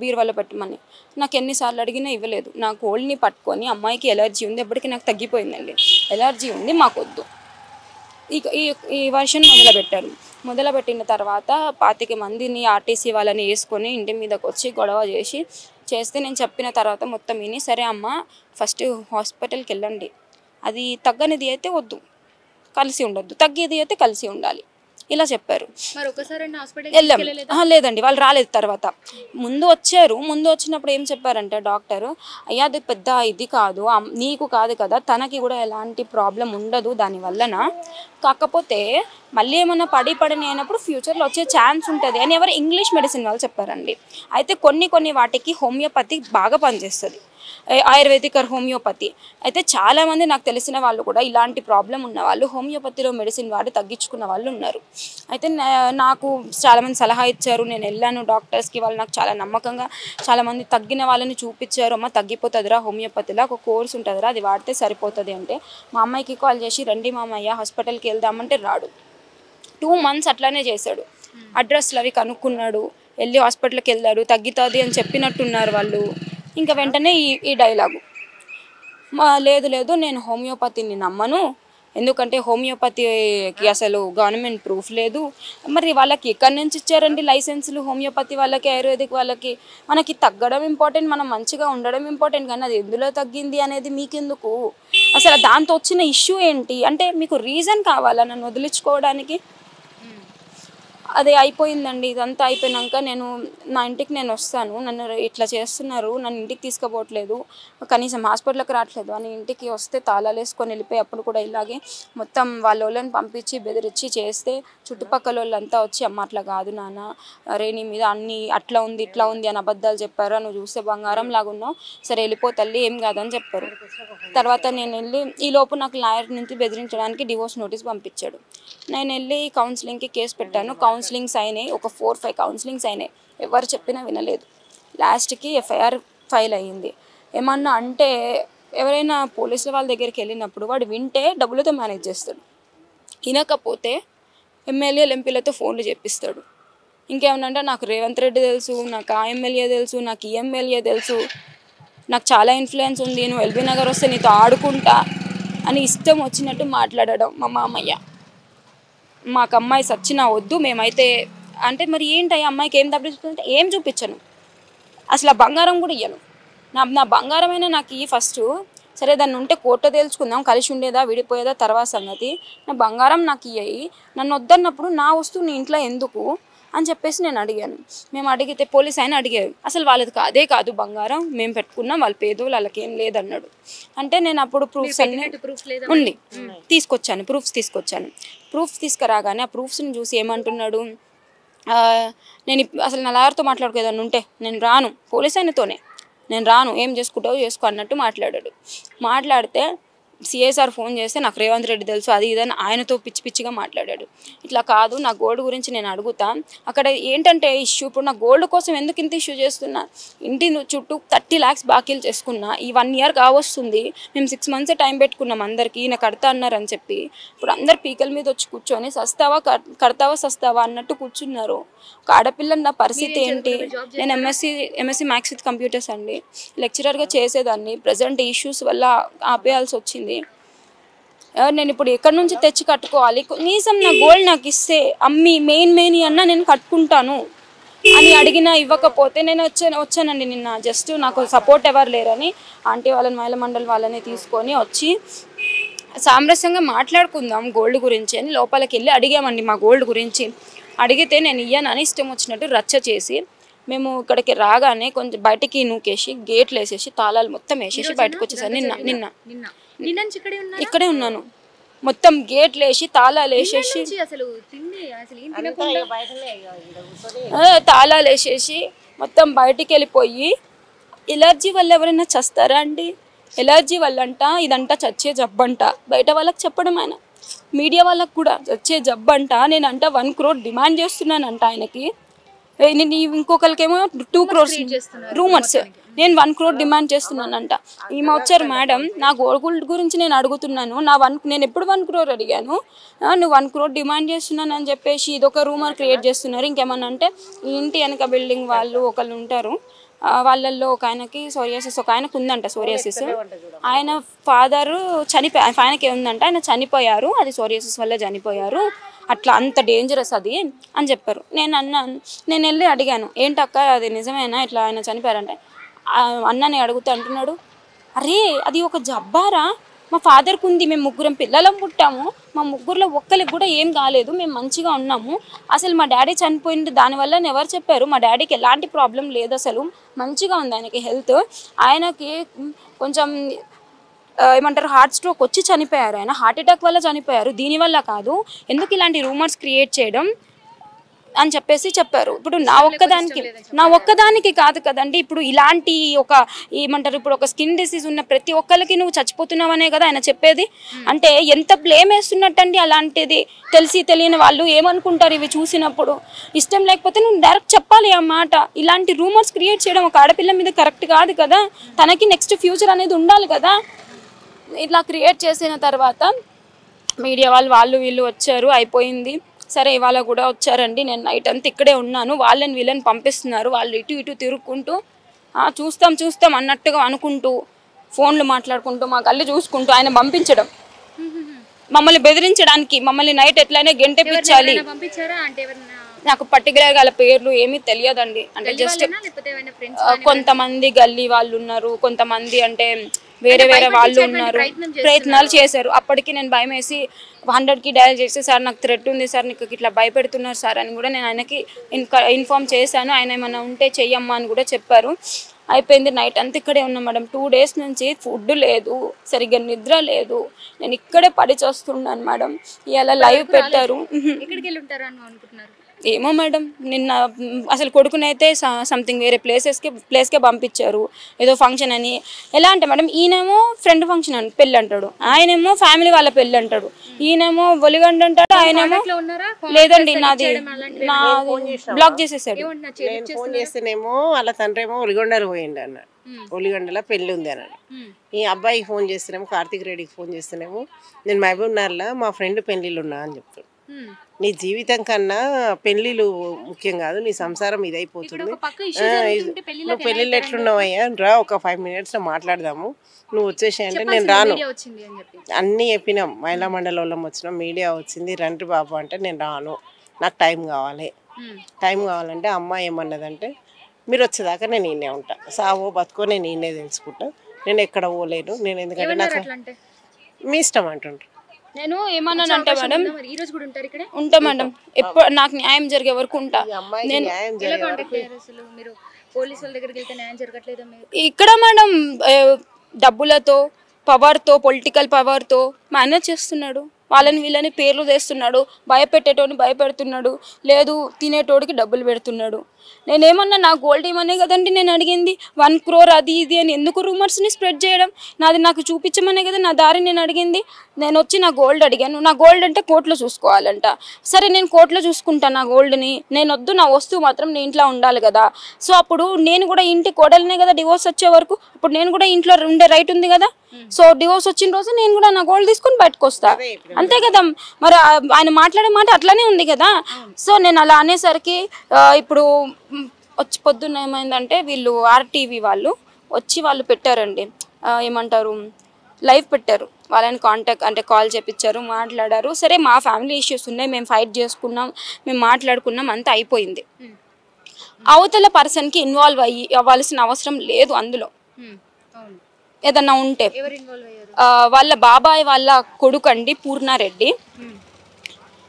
బీరువాలో పెట్టమని. నాకు ఎన్నిసార్లు అడిగినా ఇవ్వలేదు. నా గోల్డ్ని పట్టుకొని అమ్మాయికి ఎలర్జీ ఉంది, ఎప్పటికీ నాకు తగ్గిపోయిందండి, ఎలర్జీ ఉంది మాకొద్దు, ఈ వర్షన్ మొదలుపెట్టిన తర్వాత 25 మందిని ఆర్టీసీ వాళ్ళని వేసుకొని ఇంటి మీదకి వచ్చి గొడవ చేస్తే నేను చెప్పిన తర్వాత మొత్తం విని, సరే అమ్మ ఫస్ట్ హాస్పిటల్కి వెళ్ళండి, అది తగ్గనిది అయితే వద్దు, కలిసి ఉండొద్దు, తగ్గేది అయితే కలిసి ఉండాలి, ఇలా చెప్పారు. వెళ్ళాం. లేదండి వాళ్ళు రాలేదు. తర్వాత ముందు వచ్చినప్పుడు ఏం చెప్పారంటే డాక్టరు, అయ్యా అది పెద్ద ఇది కాదు, నీకు కాదు కదా, తనకి కూడా ఎలాంటి ప్రాబ్లం ఉండదు దానివల్లన, కాకపోతే మళ్ళీ ఏమన్నా పడని అయినప్పుడు ఫ్యూచర్లో వచ్చే ఛాన్స్ ఉంటుంది అని ఎవరు ఇంగ్లీష్ మెడిసిన్ వాళ్ళు చెప్పారండి. అయితే కొన్ని వాటికి హోమియోపతి బాగా పనిచేస్తుంది, ఆయుర్వేదిక్ హోమియోపతి. అయితే చాలామంది నాకు తెలిసిన వాళ్ళు కూడా ఇలాంటి ప్రాబ్లం ఉన్న వాళ్ళు హోమియోపతిలో మెడిసిన్ వాడి తగ్గించుకున్న వాళ్ళు ఉన్నారు. అయితే నాకు చాలామంది సలహా ఇచ్చారు, నేను వెళ్ళాను డాక్టర్స్కి, వాళ్ళు నాకు చాలా నమ్మకంగా చాలామంది తగ్గిన వాళ్ళని చూపించారు, అమ్మ తగ్గిపోతుందిరా హోమియోపతిలో ఒక కోర్స్ ఉంటుందిరా, అది వాడితే సరిపోతుంది అంటే. మా అమ్మాయికి కాల్ చేసి రండి మామయ్య హాస్పిటల్కి వెళ్దామంటే రాడు. 2 months అట్లానే చేశాడు, అడ్రస్లు అవి కనుక్కున్నాడు, వెళ్ళి హాస్పిటల్కి వెళ్ళారు, తగ్గుతుంది అని చెప్పినట్టున్నారు వాళ్ళు. ఇంకా వెంటనే ఈ డైలాగు, లేదు లేదు నేను హోమియోపతిని నమ్మను, ఎందుకంటే హోమియోపతికి అసలు గవర్నమెంట్ ప్రూఫ్ లేదు. మరి వాళ్ళకి ఎక్కడి నుంచి ఇచ్చారండి లైసెన్సులు? హోమియోపతి వాళ్ళకి, ఆయుర్వేదిక్ వాళ్ళకి. మనకి తగ్గడం ఇంపార్టెంట్, మనం మంచిగా ఉండడం ఇంపార్టెంట్, కానీ అది ఎందులో తగ్గింది అనేది మీకెందుకు? అసలు దాంతో వచ్చిన ఇష్యూ ఏంటి అంటే మీకు రీజన్ కావాలా నన్ను వదిలించుకోవడానికి? అది అయిపోయిందండి. ఇదంతా అయిపోయినాక నా ఇంటికి నేను వస్తాను, నన్ను ఇట్లా చేస్తున్నారు, నన్ను ఇంటికి తీసుకుపోవట్లేదు, కనీసం హాస్పిటల్కి రావట్లేదు అని ఇంటికి వస్తే తాళాలు వేసుకొని వెళ్ళిపోయి అప్పుడు కూడా ఇలాగే మొత్తం వాళ్ళని పంపించి బెదిరించి చేస్తే చుట్టుపక్కల వాళ్ళంతా వచ్చి అమ్మ అట్లా కాదు నాన్న, అరే నీ మీద అన్ని అట్లా ఉంది ఇట్లా ఉంది అని అబద్ధాలు చెప్పారు, నువ్వు చూస్తే బంగారం లాగా ఉన్నావు, సరే వెళ్ళిపో తల్లి ఏం కాదని చెప్పారు. తర్వాత నేను వెళ్ళి ఈలోపు నాకు లాయర్ నుంచి బెదిరించడానికి డివోర్స్ నోటీస్ పంపించాడు. నేను వెళ్ళి కౌన్సిలింగ్కి కేసు పెట్టాను. కౌన్సిలింగ్స్ అయినాయి, ఒక 4-5 కౌన్సిలింగ్స్ అయినాయి, ఎవరు చెప్పినా వినలేదు. లాస్ట్కి ఎఫ్ఐఆర్ ఫైల్ అయ్యింది. ఏమన్నా అంటే ఎవరైనా పోలీసుల వాళ్ళ దగ్గరికి వెళ్ళినప్పుడు వాడు వింటే డబ్బులతో మేనేజ్ చేస్తాడు, వినకపోతే ఎమ్మెల్యేలు ఎంపీలతో ఫోన్లు చెప్పిస్తాడు. ఇంకేమన్నా అంటే నాకు రేవంత్ రెడ్డి తెలుసు, నాకు ఆ ఎమ్మెల్యే తెలుసు, నాకు ఈ ఎమ్మెల్యే తెలుసు, నాకు చాలా ఇన్ఫ్లుయెన్స్ ఉంది, నువ్వు ఎల్బీ నగర్ వస్తే నీతో ఆడుకుంటా అని ఇష్టం వచ్చినట్టు మాట్లాడడం. మా మామయ్య మాకు అమ్మాయి సచ్చినా వద్దు మేమైతే అంటే, మరి ఏంటి అమ్మాయికి ఏం తప్పించుకుంటే ఏం చూపించను, అసలు ఆ బంగారం కూడా ఇయ్యను. నా బంగారమైనా నాకు ఈ ఫస్ట్, సరే దాన్ని ఉంటే కోర్టులో తేల్చుకుందాం, కలిసి ఉండేదా విడిపోయేదా తర్వాత సంగతి, నా బంగారం నాకు ఇయ్యి, నన్ను వద్దన్నప్పుడు నా వస్తువు నీ ఇంట్లో ఎందుకు అని చెప్పేసి నేను అడిగాను. మేము అడిగితే పోలీస్ ఆయన అడిగారు, అసలు వాళ్ళది అదే కాదు బంగారం, మేము పెట్టుకున్నాం, వాళ్ళ పేదోళ్ళు, వాళ్ళకి ఏం లేదన్నాడు. అంటే నేను అప్పుడు ప్రూఫ్స్ అన్ని ఉంది తీసుకొచ్చాను, ప్రూఫ్స్ తీసుకురాగానే ఆ ప్రూఫ్స్ని చూసి ఏమంటున్నాడు, నేను అసలు నా లాయర్తో మాట్లాడుకోదాన్ని ఉంటే నేను రాను, పోలీస్ ఆయనతోనే నేను రాను, ఏం చేసుకుంటావు చేసుకో అన్నట్టు మాట్లాడితే సిఐసార్ ఫోన్ చేస్తే నాకు రేవంత్ రెడ్డి తెలుసు అది ఇదని ఆయనతో పిచ్చిగా మాట్లాడాడు. ఇట్లా కాదు, నా గోల్డ్ గురించి నేను అడుగుతా, అక్కడ ఏంటంటే ఇష్యూ, ఇప్పుడు నా గోల్డ్ కోసం ఎందుకు ఇంత ఇష్యూ చేస్తున్నా, ఇంటి చుట్టూ 30 lakhs బాకీలు చేసుకున్నా, ఈ 1 year కావస్తుంది, మేము 6 months టైం పెట్టుకున్నాం అందరికీ, ఈయన కడతా అన్నారని చెప్పి, ఇప్పుడు అందరు పీకల మీద వచ్చి కూర్చొని సస్తావా అన్నట్టు కూర్చున్నారు. ఒక ఆడపిల్ల నా పరిస్థితి ఏంటి? నేను ఎంఎస్సి మ్యాథ్స్ విత్ కంప్యూటర్స్ అండి, లెక్చరర్గా చేసేదాన్ని, ప్రజెంట్ ఇష్యూస్ వల్ల ఆపేయాల్సి వచ్చింది. నేను ఇప్పుడు ఎక్కడి నుంచి తెచ్చి కట్టుకోవాలి? కనీసం నా గోల్డ్ నాకు ఇస్తే అమ్మి మెయిన్ అన్నా నేను కట్టుకుంటాను అని అడిగినా ఇవ్వకపోతే నేను వచ్చానండి నిన్న. జస్ట్ నాకు సపోర్ట్ ఎవరు లేరని ఆంటీ వాళ్ళని, మహిళా మండలి వాళ్ళని తీసుకొని వచ్చి సామరస్యంగా మాట్లాడుకుందాం గోల్డ్ గురించి అని లోపలికి వెళ్ళి అడిగామండి మా గోల్డ్ గురించి. అడిగితే నేను ఇయ్యనని ఇష్టం వచ్చినట్టు రచ్చ చేసి మేము ఇక్కడికి రాగానే కొంచెం బయటికి నూకేసి గేట్లు వేసేసి తాళాలు మొత్తం వేసేసి బయటకు వచ్చేసాను. నిన్న ఇక్కడే ఉన్నాను, మొత్తం గేట్లు వేసి తాళాలు వేసేసి మొత్తం బయటికి వెళ్ళిపోయి, ఎలర్జీ వల్ల ఎవరైనా చస్తారా అండి? ఎలర్జీ వల్ల అంట ఇదంట చచ్చే జబ్బంట, బయట వాళ్ళకి చెప్పడం, ఆయన మీడియా వాళ్ళకు కూడా చచ్చే జబ్బంట. నేనంట 1 crore డిమాండ్ చేస్తున్నానంట ఆయనకి, ఇంకొకరికేమో 2 crores రూమర్స్, నేను 1 crore డిమాండ్ చేస్తున్నానంట. ఈమె వచ్చారు, మేడం నా గోల్డ్ గురించి నేను అడుగుతున్నాను, నేను ఎప్పుడు 1 crore అడిగాను, నువ్వు 1 crore డిమాండ్ చేస్తున్నాను అని చెప్పేసి ఇదొక రూమర్ క్రియేట్ చేస్తున్నారు. ఇంకేమన్నా అంటే ఇంటి వెనక బిల్డింగ్ వాళ్ళు ఒకళ్ళు ఉంటారు, వాళ్ళల్లో ఒక ఆయనకి సోరియాసిస్, ఒక ఆయనకు ఉందంట సోరియాసిస్, ఆయన ఫాదరు ఆయనకి ఉందంట, ఆయన చనిపోయారు, అది సోరియాసిస్ వల్ల చనిపోయారు, అట్లా అంత డేంజరస్ అది అని చెప్పారు. నేను వెళ్ళి అడిగాను, ఏంటక్క అది నిజమేనా ఇట్లా ఆయన చనిపోయారంటే, అన్నని అడుగుతూ అంటున్నాడు, అరే అది ఒక జబ్బారా, మా ఫాదర్కి ఉంది, మేము 3 పిల్లలం పుట్టాము, మా 3లో ఒక్కరికి కూడా ఏం కాలేదు, మేము మంచిగా ఉన్నాము, అసలు మా డాడీ చనిపోయింది దానివల్ల ఎవరు చెప్పారు, మా డాడీకి ఎలాంటి ప్రాబ్లం లేదు, అసలు మంచిగా ఉంది ఆయనకి హెల్త్, ఆయనకి కొంచెం ఏమంటారు హార్ట్ స్ట్రోక్ వచ్చి చనిపోయారు, ఆయన హార్ట్ అటాక్ వల్ల చనిపోయారు, దీనివల్ల కాదు, ఎందుకు ఇలాంటి రూమర్స్ క్రియేట్ చేయడం అని చెప్పేసి చెప్పారు. ఇప్పుడు నా ఒక్కదానికి కాదు కదండి, ఇప్పుడు ఇలాంటి ఏమంటారు, ఇప్పుడు ఒక స్కిన్ డిసీజ్ ఉన్న ప్రతి ఒక్కరికి నువ్వు చచ్చిపోతున్నావనే కదా ఆయన చెప్పేది. అంటే ఎంత బ్లేమ్ వేస్తున్నట్టండి, అలాంటిది తెలియని వాళ్ళు ఏమనుకుంటారు ఇవి చూసినప్పుడు. ఇష్టం లేకపోతే నువ్వు డైరెక్ట్ చెప్పాలి ఆ మాట. ఇలాంటి రూమర్స్ క్రియేట్ చేయడం ఒక ఆడపిల్ల మీద కరెక్ట్ కాదు కదా, తనకి నెక్స్ట్ ఫ్యూచర్ అనేది ఉండాలి కదా. ఇట్లా క్రియేట్ చేసిన తర్వాత మీడియా వాళ్ళు వీళ్ళు వచ్చారు, అయిపోయింది. సరే ఇవాళ కూడా వచ్చారండి, నేను నైట్ అంతా ఇక్కడే ఉన్నాను, వాళ్ళని వీళ్ళని పంపిస్తున్నారు, వాళ్ళు ఇటు ఇటు తిరుగుకుంటూ చూస్తాం అన్నట్టుగా అనుకుంటూ ఫోన్లు మాట్లాడుకుంటూ మా గల్లి చూసుకుంటూ ఆయన పంపించడం, మమ్మల్ని బెదిరించడానికి, మమ్మల్ని నైట్ ఎట్లయినా గెంటెపించాలి. నాకు పర్టికులర్ గా పేర్లు ఏమీ తెలియదండి, అంటే జస్ట్ కొంతమంది గల్లీ వాళ్ళు ఉన్నారు, కొంతమంది అంటే వేరే వాళ్ళు ఉన్నారు, ప్రయత్నాలు చేశారు. అప్పటికి నేను భయం వేసి 100కి డయల్ చేసి, సార్ నాకు థ్రెట్ ఉంది సార్, నీకు ఇట్లా భయపెడుతున్నారు సార్ అని కూడా నేను ఆయనకి ఇన్ఫార్మ్ చేశాను. ఆయన ఏమైనా ఉంటే చెయ్యమ్మా అని కూడా చెప్పారు. అయిపోయింది, నైట్ అంతా ఇక్కడే ఉన్నాం మేడం. 2 days నుంచి ఫుడ్ లేదు, సరిగ్గా నిద్ర లేదు, నేను ఇక్కడే పడి చేస్తున్నాను మేడం. ఇలా లైవ్ పెట్టారు. ఏమో మేడం, నిన్న అసలు కొడుకునైతే సంథింగ్ వేరే ప్లేస్కే పంపించారు, ఏదో ఫంక్షన్ అని. ఎలా అంటే మేడం, ఈయనేమో ఫ్రెండ్ ఫంక్షన్ అని పెళ్ళి అంటాడు, ఆయనేమో ఫ్యామిలీ వాళ్ళ పెళ్ళి అంటాడు, ఈయనేమో ఒలిగండ అంటాడు, ఆయనేమో లేదండి నాది బ్లాక్ చేసేసాడు. నేను ఫోన్ చేస్తేనేమో వాళ్ళ తండ్రి ఏమో ఒలిగొండలు పోయిండు అన్నాడు, ఒలిగొండలో పెళ్ళి ఉంది అన్నాడు. ఈ అబ్బాయికి ఫోన్ చేస్తేనేమో కార్తిక్ రెడ్డికి ఫోన్ చేస్తేనేమో నేను మహబూబ్నగర్లో మా ఫ్రెండ్ పెళ్ళిళ్ళు ఉన్నా అని చెప్తాడు. నీ జీవితం కన్నా పెళ్ళిళ్ళు ముఖ్యం కాదు, నీ సంసారం ఇదైపోతుంది, నువ్వు పెళ్ళిళ్ళు ఎట్లున్నావయ్యా రా, ఒక 5 minutes మాట్లాడదాము, నువ్వు వచ్చేసాయి అంటే నేను రాను. అన్నీ చెప్పినాం, మహిళా మండలంలో వచ్చినాం, మీడియా వచ్చింది, రండి బాబు అంటే నేను రాను, నాకు టైం కావాలంటే అమ్మ ఏమన్నదంటే మీరు వచ్చేదాకా నేను ఈయనే ఉంటా, సావో బతుకో నేను ఈయనే తెలుసుకుంటా, నేను ఎక్కడ పోలేను, నేను ఎందుకంటే నాకు మీ ఇష్టం అంటుండ్రు. నేను ఏమన్నానంటే మేడం, ఉంటా మేడం, ఎప్పుడు నాకు న్యాయం జరిగే వరకు ఉంటా. నేను ఇక్కడ మేడం డబ్బులతో, పవర్తో, పొలిటికల్ పవర్తో మేనేజ్ చేస్తున్నాడు, వాళ్ళని వీళ్ళని పేర్లు తెస్తున్నాడు, భయపెట్టేటోని భయపెడుతున్నాడు, లేదు తినేటోడికి డబ్బులు పెడుతున్నాడు. నేనేమన్నా నా గోల్డ్ ఇవ్వనే కదండి నేను అడిగింది, 1 crore అది ఇది అని ఎందుకు రూమర్స్ని స్ప్రెడ్ చేయడం, నాది నాకు చూపించమనే కదా నా దారి నేను అడిగింది. నేను వచ్చి నా గోల్డ్ అడిగాను, నా గోల్డ్ అంటే కోర్టులో చూసుకోవాలంట. సరే నేను కోర్టులో చూసుకుంటాను నా గోల్డ్ని, నేను వద్దు, నా వస్తువు మాత్రం నీ ఇంట్లో ఉండాలి కదా. సో అప్పుడు నేను కూడా ఇంటి కోడలనే కదా, డివోర్స్ వచ్చే వరకు ఇప్పుడు నేను కూడా ఇంట్లో ఉండే రైట్ ఉంది కదా. సో డివోర్స్ వచ్చిన రోజు నేను కూడా నా గోల్డ్ తీసుకొని బయటకు వస్తా, అంతే కదా. మరి ఆయన మాట్లాడే మాట అట్లానే ఉంది కదా. సో నేను అలా అనేసరికి ఇప్పుడు వచ్చి పొద్దున్న ఏమైందంటే వీళ్ళు RTV వాళ్ళు వచ్చి వాళ్ళు పెట్టారండి, ఏమంటారు లైవ్ పెట్టారు, వాళ్ళని కాంటాక్ట్ అంటే కాల్ చేపించారు, మాట్లాడారు. సరే మా ఫ్యామిలీ ఇష్యూస్ ఉన్నాయి, మేము ఫైట్ చేసుకున్నాం, మేము మాట్లాడుకున్నాం, అంతా అయిపోయింది. అవతల పర్సన్కి ఇన్వాల్వ్ అవ్వాల్సిన అవసరం లేదు అందులో. ఏదన్నా ఉంటే వాళ్ళ బాబాయ్ వాళ్ళ కొడుకు అండి పూర్ణారెడ్డి,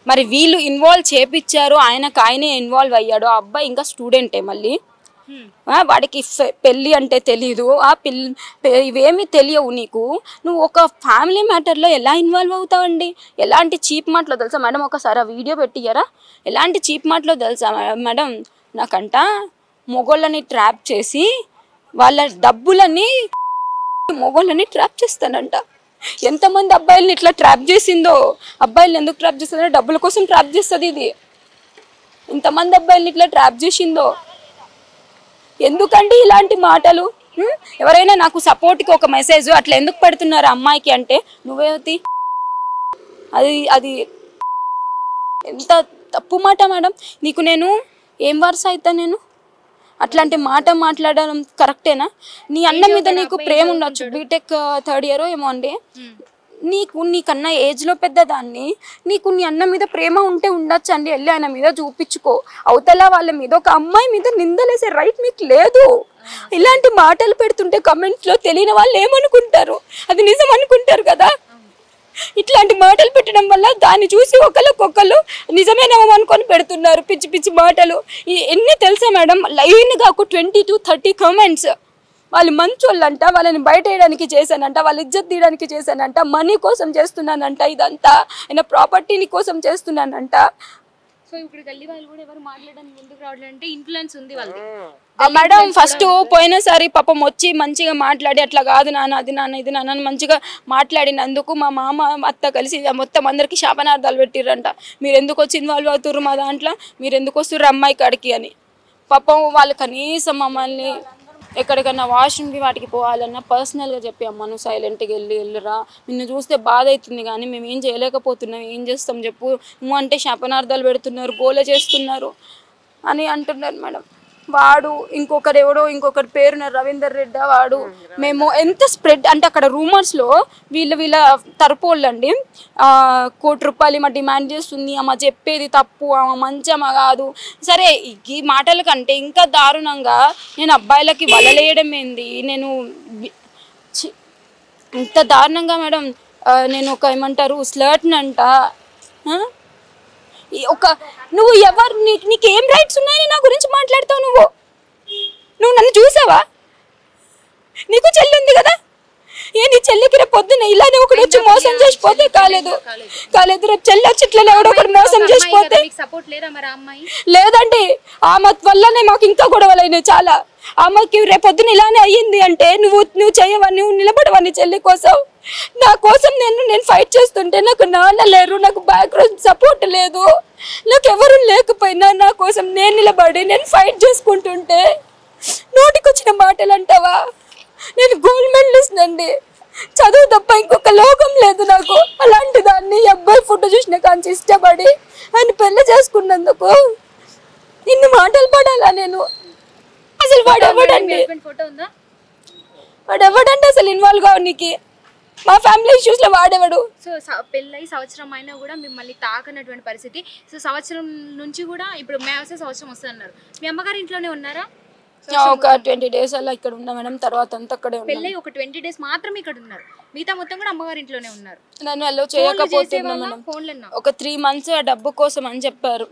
మరి వీళ్ళు ఇన్వాల్వ్ చేపించారు, ఆయనే ఇన్వాల్వ్ అయ్యాడు. ఆ అబ్బాయి ఇంకా స్టూడెంటే, మళ్ళీ వాడికి పెళ్ళి అంటే తెలీదు, ఇవేమీ తెలియవు నీకు, నువ్వు ఒక ఫ్యామిలీ మ్యాటర్లో ఎలా ఇన్వాల్వ్ అవుతావండి? ఎలాంటి చీప్ మాటలో తెలుసా మేడం, ఒకసారి ఆ వీడియో పెట్టియ్యారా, ఎలాంటి చీప్ మాటలో తెలుసా మేడం, నాకంట మొగోళ్ళని ట్రాప్ చేసి వాళ్ళ డబ్బులని మొగోళ్ళని ట్రాప్ చేస్తానంట. ఎంతమంది అబ్బాయిలని ఇట్లా ట్రాప్ చేసిందో, అబ్బాయిలు ఎందుకు ట్రాప్ చేస్తుందో డబ్బుల కోసం ట్రాప్ చేస్తుంది ఇది, ఇంతమంది అబ్బాయిలని ఇట్లా ట్రాప్ చేసిందో ఎందుకండి ఇలాంటి మాటలు? ఎవరైనా నాకు సపోర్ట్కి ఒక మెసేజ్ అట్లా ఎందుకు పెడుతున్నారు అమ్మాయికి అంటే నువ్వేది, అది ఎంత తప్పు మాట మేడం. నీకు నేను ఏం వరుస అవుతా, నేను అట్లాంటి మాట మాట్లాడడం కరెక్టేనా? నీ అన్న మీద నీకు ప్రేమ ఉండొచ్చు, బీటెక్ 3rd year ఏమో అండి, నీకన్నా ఏజ్లో పెద్దదాన్ని, నీకు నీ అన్న మీద ప్రేమ ఉంటే ఉండొచ్చు అండి, వెళ్ళి ఆయన మీద చూపించుకో. అవతల వాళ్ళ మీద ఒక అమ్మాయి మీద నిందలేసే రైట్ మీకు లేదు. ఇలాంటి మాటలు పెడుతుంటే కమెంట్స్లో తెలియని వాళ్ళు ఏమనుకుంటారు, అది నిజం అనుకుంటారు కదా. ఇట్లాంటి మాటలు పెట్టడం వల్ల దాన్ని చూసి ఒకళ్ళకొకళ్ళు నిజమేనేమో అనుకొని పెడుతున్నారు పిచ్చి పిచ్చి మాటలు. ఎన్ని తెలుసా మేడం, లైన్గా ఒక 20 to 30 కామెంట్స్. వాళ్ళు మంచోళ్ళంట, వాళ్ళని బయట వేయడానికి చేశానంట, వాళ్ళ ఇజ్జత్ తీయడానికి చేశానంట, మనీ కోసం చేస్తున్నానంట, ఇదంతా ఆయన ప్రాపర్టీని కోసం చేస్తున్నానంట. సో ఇప్పుడు గల్లీ వాళ్ళు కూడా ఎవరు మాట్లాడడానికి ముందుకు రావట్లేదంటే ఇన్ఫ్లుయెన్స్ ఉంది వాళ్ళది. మేడం ఫస్ట్ పోయినసారి పాపం వచ్చి మంచిగా మాట్లాడి అట్లా కాదు నాన్న, అది నాన్న, ఇది నాన్న మంచిగా మాట్లాడినందుకు మా మామ అత్త కలిసి మొత్తం అందరికి శాపనార్థాలు పెట్టిర్రంట. మీరు ఎందుకు వచ్చి ఇన్వాల్వ్ అవుతుర్రు మా దాంట్లో, మీరు ఎందుకు వస్తుర్రు అమ్మాయి కాడికి అని. పాపం వాళ్ళు కనీసం మమ్మల్ని ఎక్కడికన్నా వాష్రూమ్కి వాటికి పోవాలన్నా పర్సనల్గా చెప్పి అమ్మ నువ్వు సైలెంట్గా వెళ్ళిరా, నిన్ను చూస్తే బాధ అవుతుంది కానీ మేము ఏం చేయలేకపోతున్నాం, ఏం చేస్తాం చెప్పు, నువ్వు అంటే శాపనార్థాలు పెడుతున్నారు, గోల చేస్తున్నారు అని అంటున్నారు మేడం. వాడు ఇంకొకరి పేరున రవీందర్ రెడ్డి, వాడు మేము ఎంత స్ప్రెడ్ అంటే అక్కడ రూమర్స్లో వీళ్ళ తరపోళ్ళండి ₹1 కోటి మా డిమాండ్ చేస్తుంది, అమ్మ చెప్పేది తప్పు, ఆమె మంచి అమ్మ కాదు. సరే ఈ మాటల కంటే ఇంకా దారుణంగా నేను అబ్బాయిలకి వలలేయడం ఏంది, నేను ఇంత దారుణంగా మేడం నేను ఒక ఏమంటారు స్లర్ట్నంట. నువ్వు ఎవరు, నీకేం రైట్స్ ఉన్నాయని నా గురించి మాట్లాడతావు? నువ్వు నన్ను చూసావా? నీకు చెల్లి ఉంది కదా, నీ చెల్లికి రేపు పొద్దున్న ఇలానే ఒకటి వచ్చి మోసం చేసిపోతే కాలేదు రేపు చెల్లి వచ్చి ఇట్లా ఎవడో ఒకటి మోసం చేసిపోతే లేదండి. ఆమె వల్లనే మాకు ఇంకా గొడవలు అయినాయి చాలా. ఆమెకి రేపు పొద్దున్న ఇలానే అయ్యింది అంటే నువ్వు చేయవని, నువ్వు నిలబడవని చెల్లి కోసం. నా కోసం నేను ఫైట్ చేస్తుంటే నాకు నాన్న లేరు, నాకు బ్యాక్గ్రౌండ్ సపోర్ట్ లేదు, నాకు ఎవరు లేకపోయినా నా కోసం నేను నిలబడి నేను ఫైట్ చేసుకుంటుంటే నోటికొచ్చిన మాటలు అంటావా? నేను గోల్డ్ మెడలిస్ట్ అండి, చదువు తప్ప ఇంకొక లోకం లేదు నాకు. అలాంటి దాన్ని అబ్బాయి ఫోటో చూసిన కాంచి ఇష్టపడి ఆయన పెళ్లి చేసుకున్నందుకు ఇన్ని మాటలు పడాలా నేను? అసలు వాడెవడండి అసలు ఇన్వాల్వ్ కావడానికి? మా ఫ్యామిలీ ఇష్యూస్ లో వాడేవాడు. సో పెళ్ళై సంవత్సరం అయినా కూడా మిమ్మల్ని తాకనటువంటి పరిస్థితి. సో సంవత్సరం నుంచి కూడా ఇప్పుడు సంవత్సరం వస్తున్నారు. మీ అమ్మగారి ఇంట్లోనే ఉన్నారా? ఒక 20 days అలా ఇక్కడ ఉన్నా మేడం, తర్వాత అంతా అక్కడే ఉన్నా. పెళ్ళై ఒక 20 days మాత్రమే ఇక్కడ ఉన్నారు, మిగతా మొత్తం కూడా అమ్మగారి ఇంట్లోనే ఉన్నారు. నన్ను అలో చేయకపోతున్నా మేడం. ఒక 3 months ఆ డబ్బు కోసం అని చెప్పారు.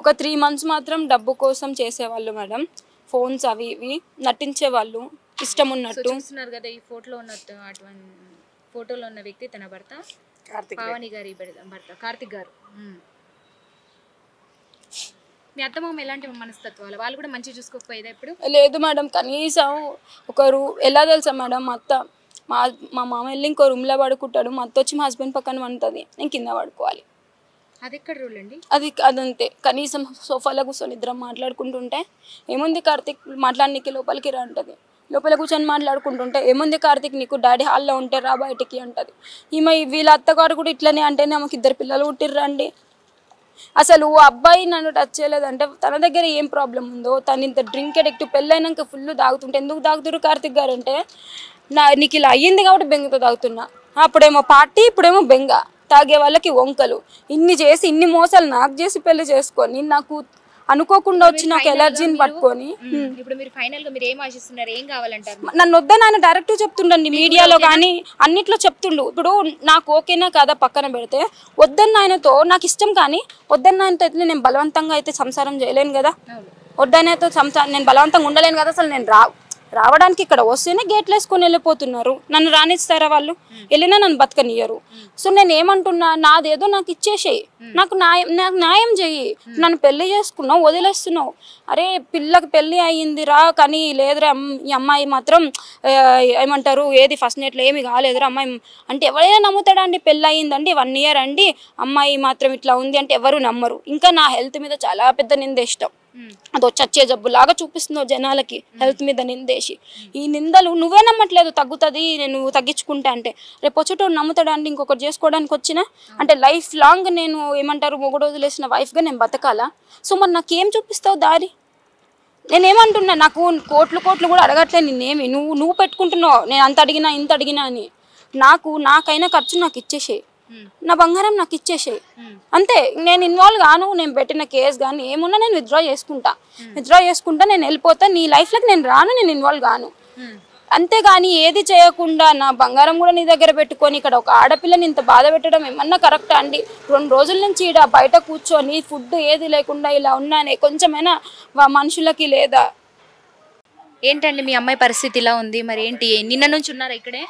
ఒక 3 months మాత్రం డబ్బు కోసం చేసేవాళ్ళు మేడం, ఫోన్స్ అవి ఇవి నటించేవాళ్ళు ఇష్టం ఉన్నట్టు. చూస్తున్నారు కదా ఈ ఫోటోలో ఉన్నట్టు, అటువంటి ఫోటోలో ఉన్న వ్యక్తి తన భర్త పావని గారి భర్త కార్తిక్ గారు. మీ అత్తమామ ఎలాంటి మనస్తత్వాలు? వాళ్ళు కూడా మంచి చూసుకోకపోయేదా ఇప్పుడు? లేదు మేడం, కనీసం ఒకరు ఎలా తెలుసా మేడం, మా మామ వెళ్ళి ఇంకో రూమ్లో పడుకుంటాడు, మా అత్త వచ్చి మా హస్బెండ్ పక్కన వండుతుంది, నేను కింద పడుకోవాలి. అది ఎక్కడ రూల్ అండి? అదంతే. కనీసం సోఫాలో కూర్చొని ఇద్దరం మాట్లాడుకుంటుంటే ఏముంది కార్తిక్ మాట్లాడనీకి లోపలికి రా అంటది, లోపల కూర్చొని మాట్లాడుకుంటుంటే ఏముంది కార్తిక్ నీకు డాడీ హాల్లో ఉంటే రా బయటికి అంటది. వీళ్ళ అత్తగారు కూడా ఇట్లనే అంటేనే ఆమెకి 2 పిల్లలు పుట్టిర్రండి. అసలు అబ్బాయి నన్ను టచ్ చేయలేదంటే తన దగ్గర ఏం ప్రాబ్లం ఉందో, తను ఇంత డ్రింక్ అడిక్ట్, పెళ్ళైనాక ఫుల్ తాగుతుంటే ఎందుకు తాగుతున్నారు కార్తిక్ గారు అంటే, నీకు ఇలా అయ్యింది కాబట్టి బెంగతో తాగుతున్నా, అప్పుడేమో పార్టీ ఇప్పుడేమో బెంగ, తాగే వాళ్ళకి వంకలు, ఇన్ని చేసి ఇన్ని మోసాలు నాకు చేసి పెళ్లి చేసుకొని నాకు అనుకోకుండా వచ్చిన ఒక ఎలర్జీని పట్టుకొని ఇప్పుడు మీరు ఫైనల్ గా మీరు ఏం ఆశిస్తున్నారు, ఏం కావాలంటారు? నన్ను వద్దని ఆయన డైరెక్ట్ చెప్తుండండి, మీడియాలో కానీ అన్నిట్లో చెప్తుండు. ఇప్పుడు నాకు ఓకేనా కాదా పక్కన పెడితే, వద్దన్న ఆయనతో నాకు ఇష్టం కానీ వద్దన్న ఆయనతో అయితే నేను బలవంతంగా అయితే సంసారం చేయలేను కదా, వద్దనేతో నేను బలవంతంగా ఉండలేను కదా. అసలు నేను రావడానికి ఇక్కడ వస్తేనే గేట్లు వేసుకొని వెళ్ళిపోతున్నారు, నన్ను రానిస్తారా వాళ్ళు? వెళ్ళినా నన్ను బతకనియ్యరు. సో నేను ఏమంటున్నా, నాదేదో నాకు ఇచ్చేసేయి, నాకు న్యాయం చెయ్యి. నన్ను పెళ్లి చేసుకున్నావు, వదిలేస్తున్నావు. అరే పిల్లకి పెళ్ళి అయ్యిందిరా, కానీ లేదురా ఈ అమ్మాయి మాత్రం ఏమంటారు ఏది ఫస్ట్ నైట్లో ఏమి కాలేదురా అమ్మాయి అంటే ఎవరైనా నమ్ముతాడా అండి? పెళ్ళి అయ్యిందండి 1 year అండి, అమ్మాయి మాత్రం ఇట్లా ఉంది అంటే ఎవరు నమ్మరు. ఇంకా నా హెల్త్ మీద చాలా పెద్ద నింద ఇష్టం, అదో చచ్చే జబ్బులాగా చూపిస్తున్నావు జనాలకి, హెల్త్ మీద నిందేసి. ఈ నిందలు నువ్వే నమ్మట్లేదు, తగ్గుతుంది నేను తగ్గించుకుంటా అంటే రేపు వచ్చేటో నమ్ముతాడా అండి? ఇంకొకటి చేసుకోవడానికి వచ్చినా అంటే లైఫ్ లాంగ్ నేను ఏమంటారు మొగుడు వదిలేసిన వైఫ్గా నేను బతకాలా? సో మరి నాకేం చూపిస్తావు దారి? నేనేమంటున్నా, నాకు కోట్లు కూడా అడగట్లే నిన్నేమి, నువ్వు పెట్టుకుంటున్నావు నేను అంత అడిగినా ఇంత అడిగినా అని. నాకైనా ఖర్చు నాకు ఇచ్చేసేయి, నా బంగారం నాకు ఇచ్చేసేయి అంతే. నేను ఇన్వాల్వ్ గాను, నేను పెట్టిన కేసు కానీ ఏమున్నా నేను విత్డ్రా చేసుకుంటా, నేను వెళ్ళిపోతా, నీ లైఫ్లోకి నేను రాను, నేను ఇన్వాల్వ్ గాను. అంతేగాని ఏది చేయకుండా నా బంగారం కూడా నీ దగ్గర పెట్టుకొని ఇక్కడ ఒక ఆడపిల్లని ఇంత బాధ పెట్టడం ఏమన్నా కరెక్టా అండి? 2 రోజుల నుంచి ఇక్కడ బయట కూర్చొని ఫుడ్ ఏది లేకుండా ఇలా ఉన్నానే కొంచెమైనా మనుషులకి లేదా? ఏంటండి మీ అమ్మాయి పరిస్థితి ఇలా ఉంది, మరి ఏంటి? నిన్న నుంచి ఉన్నారా ఇక్కడే?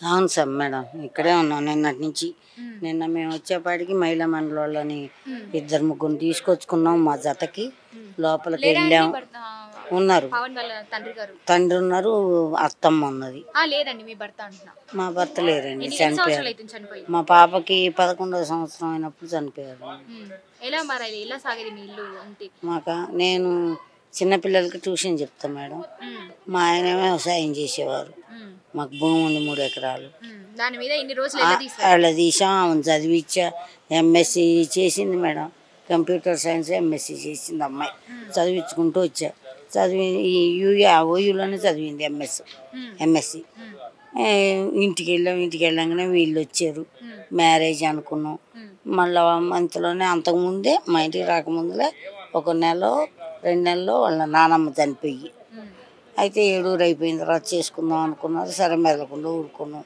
అవును సార్ మేడం, ఇక్కడే ఉన్నాం నిన్నటి నుంచి. నిన్న మేము వచ్చేపాటికి మహిళా మండలంలోని 2-3 తీసుకొచ్చుకున్నాం, మా జతకి లోపలికి వెళ్ళాం. ఉన్నారు, తండ్రి ఉన్నారు, అత్తమ్మ ఉన్నది. మా భర్త లేరండి, చనిపోయారు. మా పాపకి 11వ సంవత్సరం అయినప్పుడు చనిపోయారు. మాకు నేను చిన్నపిల్లలకి ట్యూషన్ చెప్తాం మేడం. మా ఆయన వ్యవసాయం చేసేవారు. మాకు భూమి ఉంది 3 ఎకరాలు. దాని మీద ఇన్ని రోజులు అలా తీసాం. ఆమెను చదివించా. ఎంఎస్సి చేసింది మేడం. కంప్యూటర్ సైన్స్ ఎంఎస్సి చేసింది అమ్మాయి. చదివించుకుంటూ వచ్చా. చదివి ఓయూలోనే చదివింది ఎంఎస్సి. ఇంటికి వెళ్ళంగానే వీళ్ళు వచ్చారు. మ్యారేజ్ అనుకున్నాం. మళ్ళీ అంతలోనే అంతకుముందే మా ఇంటికి రాకముందులే 1 నెల 2 నెలల్లో వాళ్ళ నానమ్మ చనిపోయి, అయితే 7 అయిపోయిన తర్వాత చేసుకుందాం అనుకున్నారు. సరే మెదలకుండా ఊరుకున్నాం.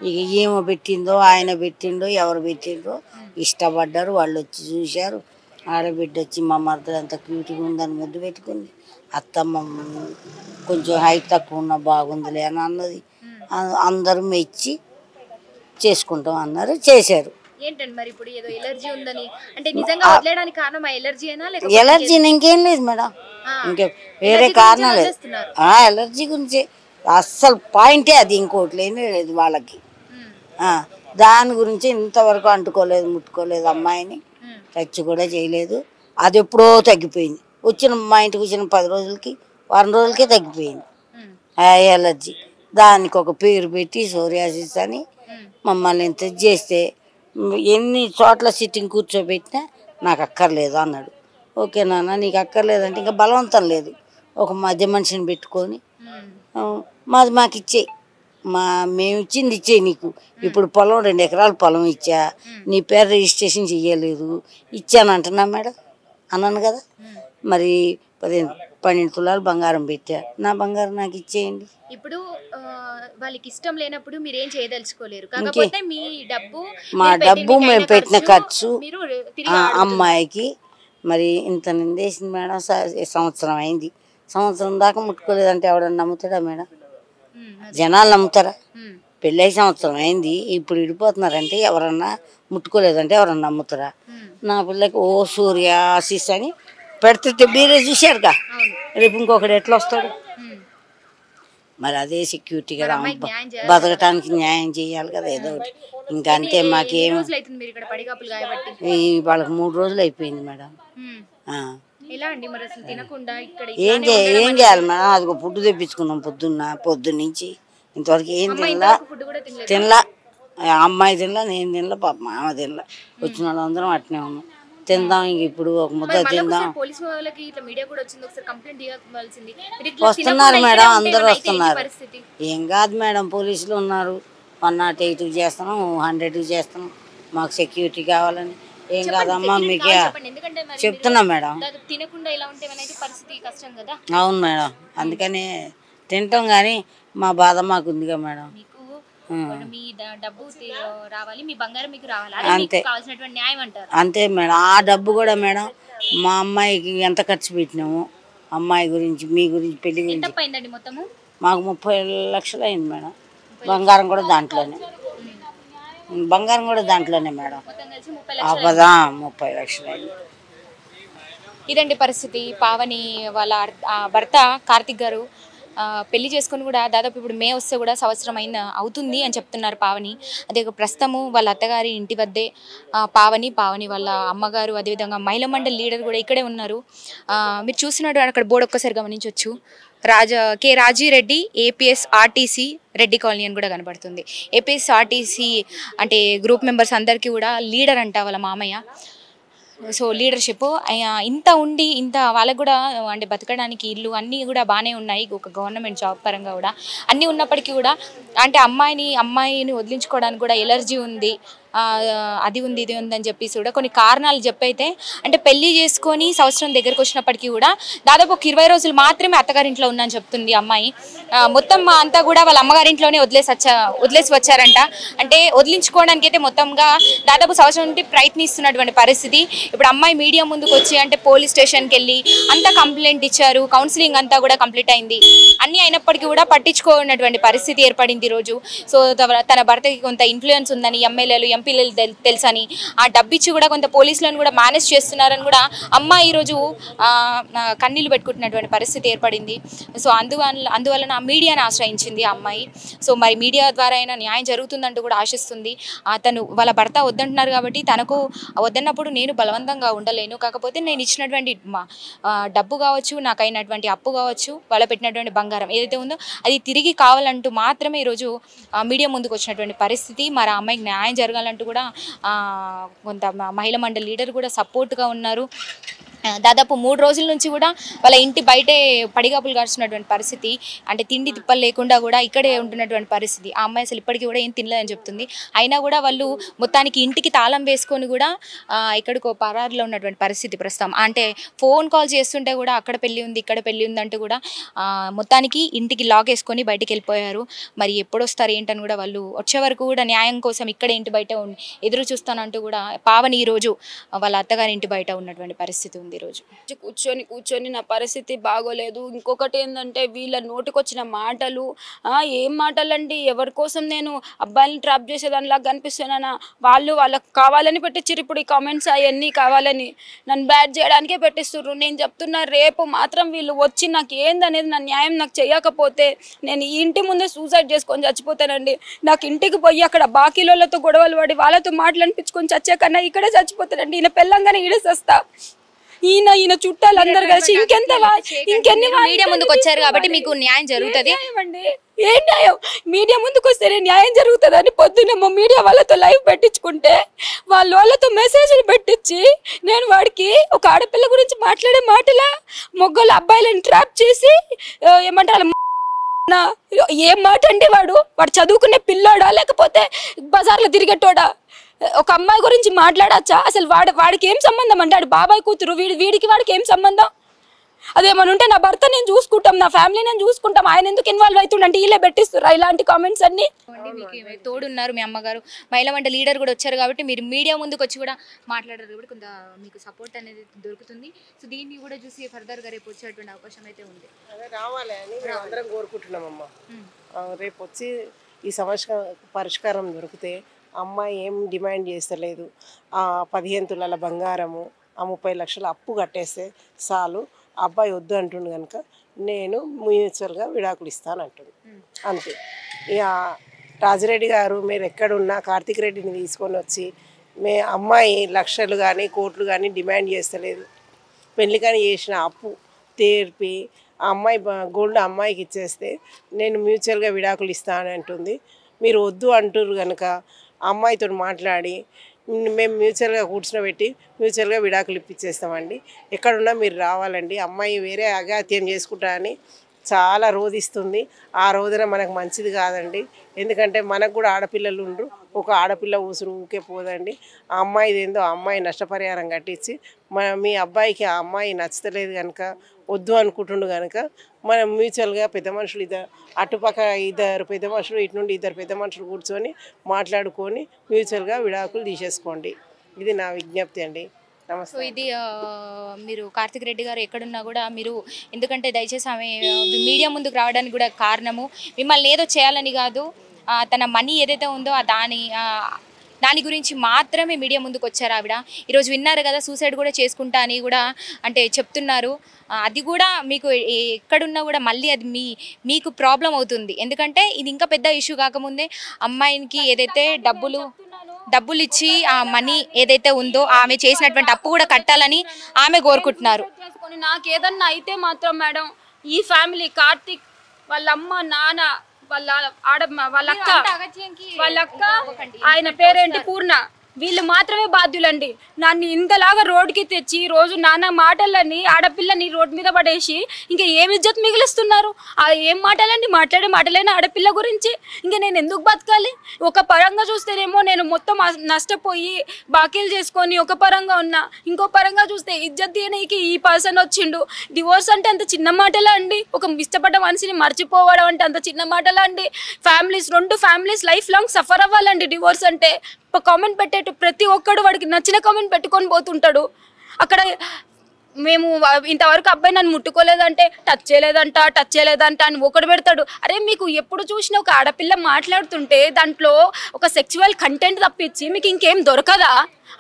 ఇక ఏమో పెట్టిందో ఆయన పెట్టిండో ఎవరు పెట్టిండో ఇష్టపడ్డారు. వాళ్ళు వచ్చి చూశారు. ఆడబిడ్డ వచ్చి మా మరదలు ఎంత క్యూట్గా ఉందని ముద్దు పెట్టుకుంది. అత్తమ్మ కొంచెం హైట్ తక్కువ ఉన్న బాగుందిలే అని అన్నది. అందరూ మెచ్చి చేసుకుంటాం అన్నారు. చేశారు. ఏంటండి మరి ఇప్పుడు ఏదో ఎలర్జీ ఉందని అంటే నిజంగా వదిలేయడానికి కారణం ఆ ఎలర్జీనా లేకపోతే ఎలర్జీ ఇంకేం లేదు మేడం. ఇంకే వేరే కారణం లేదు. ఎలర్జీ గురించి అస్సలు పాయింటే అది. ఇంకోటి లేదు వాళ్ళకి. దాని గురించి ఇంతవరకు అంటుకోలేదు, ముట్టుకోలేదు. అమ్మాయిని టచ్ కూడా చేయలేదు. అది ఎప్పుడో తగ్గిపోయింది. మా ఇంటికి వచ్చిన 10 రోజులకి 1 రోజులకే తగ్గిపోయింది ఎలర్జీ. దానికి ఒక పేరు పెట్టి సోరియాసిస్ అని మమ్మల్ని ఇంత చేస్తే ఎన్ని చోట్ల సిట్టింగ్ కూర్చోబెట్టినా నాకు అక్కర్లేదు అన్నాడు. ఓకే నాన్న నీకు అక్కర్లేదంటే ఇంకా బలవంతం లేదు. ఒక మధ్య మనిషిని పెట్టుకొని మాకు ఇచ్చేయి, మేము ఇచ్చింది ఇచ్చేయి నీకు. ఇప్పుడు పొలం 2 ఎకరాల పొలం ఇచ్చా, నీ పేరు రిజిస్ట్రేషన్ చెయ్యలేదు, ఇచ్చానంటున్నా మేడం అన్నాను కదా. మరి 12 తులాలు బంగారం పెట్టా. నా బంగారం నాకు ఇచ్చేయండి. ఇప్పుడు వాళ్ళకి ఇష్టం లేనప్పుడు మీరు ఏం చేయదలుచుకోలేరు. కాకపోతే మీ డబ్బు మా డబ్బు మేము పెట్టిన ఖర్చు అమ్మాయికి మరి ఇంత నిందేసింది మేడం. సంవత్సరం అయింది. సంవత్సరం దాకా ముట్టుకోలేదంటే ఎవడన్నా నమ్ముతాడా మేడం? జనాలు నమ్ముతారా? పెళ్ళై సంవత్సరం అయింది, ఇప్పుడు విడిపోతున్నారంటే ఎవరన్నా ముట్టుకోలేదంటే ఎవరన్నా నమ్ముతారా? నా పిల్లకి ఓ సూర్యాసిస్ అని పెడుతుంటే మీరే చూశారుగా. రేపు ఇంకొకటి ఎట్లా వస్తాడు? మరి అదే సెక్యూరిటీ కదా, బతకటానికి న్యాయం చేయాలి కదా ఏదో ఒకటి. ఇంకా అంతే. మాకేం వాళ్ళకి 3 రోజులు అయిపోయింది మేడం. ఏం చేయాలి మేడం? అదిగో ఫుడ్ తెప్పించుకున్నాం పొద్దున్నుంచి ఇంతవరకు ఏం తినలా. అమ్మాయి తినలా, నేను తినలా, పాప మామ తినలా. వచ్చిన వాళ్ళందరం అట్నే ఉన్నాం. తిందాం ఇంక ఇప్పుడు ఒక ముద్ద తిందాం. వస్తున్నారు మేడం, అందరూ వస్తున్నారు. ఏం కాదు మేడం, పోలీసులు ఉన్నారు. 108 చేస్తున్నాం, 100 చేస్తున్నాం. మాకు సెక్యూరిటీ కావాలని. ఏం కాదమ్మా మీకు చెప్తున్నా మేడం. అవును మేడం, అందుకని తింటాం. కానీ మా బాధ మాకు ఉందిగా మేడం. అంతే అంతే మేడం. ఆ డబ్బు కూడా మేడం మా అమ్మాయికి ఎంత ఖర్చు పెట్టినాము, అమ్మాయి గురించి మీ గురించి పెళ్లి గురించి మాకు 30 లక్షలు అయింది మేడం. బంగారం కూడా దాంట్లోనే మేడం. 30 లక్షలు అయింది. ఇదండి పరిస్థితి. పావని వాళ్ళ భర్త కార్తిక్ గారు పెళ్లి చేసుకుని కూడా దాదాపు ఇప్పుడు మే వస్తే కూడా సంవత్సరం అవుతుంది అని చెప్తున్నారు పావని. అదే ప్రస్తుతము వాళ్ళ అత్తగారి ఇంటి వద్దే పావని వాళ్ళ అమ్మగారు, అదేవిధంగా మహిళా మండలి లీడర్ కూడా ఇక్కడే ఉన్నారు. మీరు చూసినట్టు అక్కడ బోర్డు ఒక్కసారి గమనించవచ్చు. K Rajireddy APS RTC Reddy colony అని కూడా కనబడుతుంది. ఏపీఎస్ ఆర్టీసీ అంటే గ్రూప్ మెంబర్స్ అందరికీ కూడా లీడర్ అంట వాళ్ళ మామయ్య. సో లీడర్షిప్ ఇంత ఉండి ఇంత వాళ్ళకు కూడా అంటే బతకడానికి ఇల్లు అన్నీ కూడా బాగానే ఉన్నాయి. ఒక గవర్నమెంట్ జాబ్ పరంగా కూడా అన్నీ ఉన్నప్పటికీ కూడా అంటే అమ్మాయిని వదిలించుకోవడానికి కూడా ఎలర్జీ ఉంది, అది ఉంది ఇది ఉంది అని చెప్పేసి కూడా కొన్ని కారణాలు చెప్పైతే అంటే పెళ్లి చేసుకొని సంవత్సరం దగ్గరకు వచ్చినప్పటికీ కూడా దాదాపు ఒక 20 రోజులు మాత్రమే అత్తగారింట్లో ఉందని చెప్తుంది అమ్మాయి. మొత్తం అంతా కూడా వాళ్ళ అమ్మగారింట్లోనే వదిలేసి వచ్చారంట. అంటే వదిలించుకోవడానికి అయితే మొత్తంగా దాదాపు సంవత్సరం నుండి ప్రయత్నిస్తున్నటువంటి పరిస్థితి. ఇప్పుడు అమ్మాయి మీడియా ముందుకు వచ్చి అంటే పోలీస్ స్టేషన్కి వెళ్ళి అంతా కంప్లైంట్ ఇచ్చారు. కౌన్సిలింగ్ అంతా కూడా కంప్లీట్ అయింది. అన్నీ అయినప్పటికీ కూడా పట్టించుకోనటువంటి పరిస్థితి ఏర్పడింది ఈరోజు. సో తన భర్తకి కొంత ఇన్ఫ్లుయెన్స్ ఉందని ఎమ్మెల్యేలు పిల్లలు తెలుసని ఆ డబ్బిచ్చి కూడా కొంత పోలీసులను కూడా మేనేజ్ చేస్తున్నారని కూడా అమ్మ ఈరోజు కన్నీళ్ళు పెట్టుకుంటున్నటువంటి పరిస్థితి ఏర్పడింది. సో అందువలన మీడియాని ఆశ్రయించింది ఆ అమ్మాయి. సో మరి మీడియా ద్వారా అయినా న్యాయం జరుగుతుందంటూ కూడా ఆశిస్తుంది. తను వాళ్ళ భర్త వద్దంటున్నారు కాబట్టి తనకు వద్దన్నప్పుడు నేను బలవంతంగా ఉండలేను, కాకపోతే నేను ఇచ్చినటువంటి డబ్బు కావచ్చు, నాకైనటువంటి అప్పు కావచ్చు, వాళ్ళు పెట్టినటువంటి బంగారం ఏదైతే ఉందో అది తిరిగి కావాలంటూ మాత్రమే ఈరోజు మీడియా ముందుకు వచ్చినటువంటి పరిస్థితి. మరి ఆ అమ్మాయికి న్యాయం జరగాలంటూ కూడా కొంత మహిళా మండలి లీడర్ కూడా సపోర్ట్గా ఉన్నారు. దాదాపు 3 రోజుల నుంచి కూడా వాళ్ళ ఇంటి బయటే పడిగాపులు కాస్తున్నటువంటి పరిస్థితి. అంటే తిండి తిప్పలు లేకుండా కూడా ఇక్కడే ఉంటున్నటువంటి పరిస్థితి. ఆ అమ్మాయి అసలు ఇప్పటికీ కూడా ఏం తినలేదని చెప్తుంది. అయినా కూడా వాళ్ళు మొత్తానికి ఇంటికి తాళం వేసుకొని కూడా ఇక్కడికి పరారులో ఉన్నటువంటి పరిస్థితి ప్రస్తుతం. అంటే ఫోన్ కాల్ చేస్తుంటే కూడా అక్కడ పెళ్ళి ఉంది, ఇక్కడ పెళ్ళి ఉంది అంటూ కూడా మొత్తానికి ఇంటికి లాక్ వేసుకొని బయటికి వెళ్ళిపోయారు. మరి ఎప్పుడు వస్తారు ఏంటని కూడా వాళ్ళు వచ్చే వరకు కూడా న్యాయం కోసం ఇక్కడే ఇంటి బయట ఎదురు చూస్తానంటూ కూడా పావని ఈరోజు వాళ్ళ అత్తగారి ఇంటి బయట ఉన్నటువంటి పరిస్థితి ఉంది. రోజు కూర్చొని నా పరిస్థితి బాగోలేదు. ఇంకొకటి ఏంటంటే వీళ్ళ నోటికొచ్చిన మాటలు, ఏం మాటలండి, ఎవరి కోసం నేను అబ్బాయిని ట్రాప్ చేసేదానిలాగా కనిపిస్తున్నానా? వాళ్ళకి కావాలని పెట్టించారు ఇప్పుడు ఈ కామెంట్స్ అవన్నీ కావాలని నన్ను బ్యాడ్ చేయడానికే పెట్టిస్తుర్రు. నేను చెప్తున్నా రేపు మాత్రం వీళ్ళు వచ్చి నాకు ఏందనేది నా న్యాయం నాకు చేయకపోతే నేను ఈ ఇంటి ముందే సూసైడ్ చేసుకొని చచ్చిపోతానండి. నాకు ఇంటికి పోయి అక్కడ బాకీలతో గొడవలు పడి వాళ్ళతో మాటలు అనిపించుకొని చచ్చే కన్నా ఇక్కడే చచ్చిపోతానండి. ఈయన పెళ్ళంగానే ఈడే వస్తా. ఈయన చుట్టాలు అందరు కలిసి ఇంకెన్ని మీడియా ముందుకు వచ్చారు కాబట్టి మీకు న్యాయం జరుగుతుంది. ఏం న్యాయం? మీడియా ముందుకు వస్తేనే న్యాయం జరుగుతుంది అని పొద్దున్నేమో మీడియా వాళ్ళతో లైవ్ పెట్టించుకుంటే వాళ్ళతో మెసేజ్లు పెట్టించి నేను వాడికి ఒక ఆడపిల్ల గురించి మాట్లాడే మాటలా మొగ్గలు అబ్బాయిలను ట్రాప్ చేసి ఏమంటారు ఏం మాట అండి? వాడు చదువుకునే పిల్లోడా లేకపోతే బజార్లో తిరిగేటోడా? ఒక అమ్మాయి గురించి మాట్లాడచ్చా? అసలు వాడికి ఏం సంబంధం అంటే వాడు బాబాయ్ కూతురు, వీడికి వాడికి ఏం సంబంధం? అదేమని ఉంటే నా భర్త నేను చూసుకుంటాం, నా ఫ్యామిలీ నేను చూసుకుంటాం, ఆయన ఎందుకు ఇన్వాల్వ్ అవుతుండంటే వీళ్ళే పెట్టిస్తారు ఇలాంటి కామెంట్స్ అన్ని. మీకు తోడున్నారు మీ అమ్మగారు, మహిళా మండలి లీడర్ కూడా వచ్చారు కాబట్టి మీరు మీడియా ముందుకు వచ్చి కూడా మాట్లాడారు కాబట్టి కొంత మీకు సపోర్ట్ అనేది దొరుకుతుంది. సో దీన్ని కూడా చూసి ఫర్దర్గా రేపు వచ్చేటువంటి అవకాశం అయితే ఉంది. అదే రావాలి అని మేము అందరం కోరుకుంటున్నామమ్మా. రేపు వచ్చి ఈ సమస్య పరిష్కారం దొరికితే అమ్మాయి ఏం డిమాండ్ చేస్తలేదు, 15 తులాల బంగారము, 30 లక్షల అప్పు కట్టేస్తే చాలు, అబ్బాయి వద్దు అంటుండు కనుక నేను మ్యూచువల్గా విడాకులు ఇస్తానంటుంది అంతే. ఇక రాజిరెడ్డి గారు మీరు ఎక్కడున్నా కార్తిక్ రెడ్డిని తీసుకొని వచ్చి అమ్మాయి లక్షలు కానీ కోట్లు కానీ డిమాండ్ చేస్తలేదు, పెళ్లి కానీ చేసిన అప్పు తీర్పి ఆ అమ్మాయి గోల్డ్ అమ్మాయికి ఇచ్చేస్తే నేను మ్యూచువల్గా విడాకులు ఇస్తాను అంటుంది. మీరు వద్దు అంటున్నారు కనుక అమ్మాయితో మాట్లాడి మేము మ్యూచువల్గా కూర్చోబెట్టి మ్యూచువల్గా విడాకులు ఇప్పించేస్తామండి. ఎక్కడున్నా మీరు రావాలండి. అమ్మాయి వేరే అఘాత్యం చేసుకుంటా అని చాలా రోధిస్తుంది. ఆ రోజున మనకు మంచిది కాదండి. ఎందుకంటే మనకు కూడా ఆడపిల్లలు ఉండరు, ఒక ఆడపిల్ల ఊసురు ఊకే పోదండి. ఆ అమ్మాయిది ఏందో ఆ అమ్మాయి నష్టపరిహారం కట్టించి మీ అబ్బాయికి ఆ అమ్మాయి నచ్చలేదు కనుక వద్దు అనుకుంటుండు కనుక మనం మ్యూచువల్గా పెద్ద మనుషులు అటుపక్క 2 పెద్ద మనుషులు, ఇటు నుండి 2 పెద్ద మనుషులు కూర్చొని మాట్లాడుకొని మ్యూచువల్గా విడాకులు తీసేసుకోండి. ఇది నా విజ్ఞప్తి అండి. సో ఇది మీరు కార్తిక్ రెడ్డి గారు ఎక్కడున్నా కూడా మీరు, ఎందుకంటే దయచేసి ఆమె మీడియా ముందుకు రావడానికి కూడా కారణము మిమ్మల్ని ఏదో చేయాలని కాదు, తన మనీ ఏదైతే ఉందో దాని గురించి మాత్రమే మీడియా ముందుకు వచ్చారు ఆవిడ. ఈరోజు విన్నారు కదా, సూసైడ్ కూడా చేసుకుంటా అని కూడా అంటే చెప్తున్నారు. అది కూడా మీకు ఎక్కడున్నా కూడా మళ్ళీ అది మీకు ప్రాబ్లం అవుతుంది. ఎందుకంటే ఇది ఇంకా పెద్ద ఇష్యూ కాకముందే అమ్మాయికి ఏదైతే డబ్బులు ఇచ్చి ఆ మనీ ఏదైతే ఉందో ఆమె చేసినటువంటి అప్పు కూడా కట్టాలని ఆమె కోరుకుంటున్నారు. నాకు ఏదన్నా అయితే మాత్రం మేడం ఈ ఫ్యామిలీ కార్తిక్ వాళ్ళ అమ్మ నాన్న వాళ్ళ అక్క ఆయన పేరేంటి పూర్ణ, వీళ్ళు మాత్రమే బాధ్యులండి. నన్ను ఇంతలాగా రోడ్డుకి తెచ్చి రోజు నాన్న మాటలని ఆడపిల్లని రోడ్డు మీద పడేసి ఇంకా ఏం ఇజ్జత్ మిగిలిస్తున్నారు? ఏం మాటలండి మాట్లాడే మాటలైన ఆడపిల్ల గురించి? ఇంకా నేను ఎందుకు బతకాలి? ఒక పరంగా చూస్తేనేమో నేను మొత్తం నష్టపోయి బాకీలు చేసుకొని ఒక పరంగా ఉన్నా, ఇంకో పరంగా చూస్తే ఇజ్జత్ తీయడానికి ఈ పర్సన్ వచ్చిండు. డివోర్స్ అంటే అంత చిన్న మాటలా అండి? ఒక ఇష్టపడ్డ మనిషిని మర్చిపోవడం అంటే అంత చిన్న మాటలా అండి? 2 ఫ్యామిలీస్ లైఫ్ లాంగ్ సఫర్ అవ్వాలండి డివోర్స్ అంటే. కామెంట్ పెట్టేట్టు ప్రతి ఒక్కడు వాడికి నచ్చిన కామెంట్ పెట్టుకొని పోతుంటాడు. అక్కడ మేము ఇంతవరకు అబ్బాయి నన్ను ముట్టుకోలేదంటే టచ్ చేయలేదంట అని ఒకటి పెడతాడు. అరే మీకు ఎప్పుడు చూసినా ఒక ఆడపిల్ల మాట్లాడుతుంటే దాంట్లో ఒక సెక్చువల్ కంటెంట్ తప్పించి మీకు ఇంకేం దొరకదా?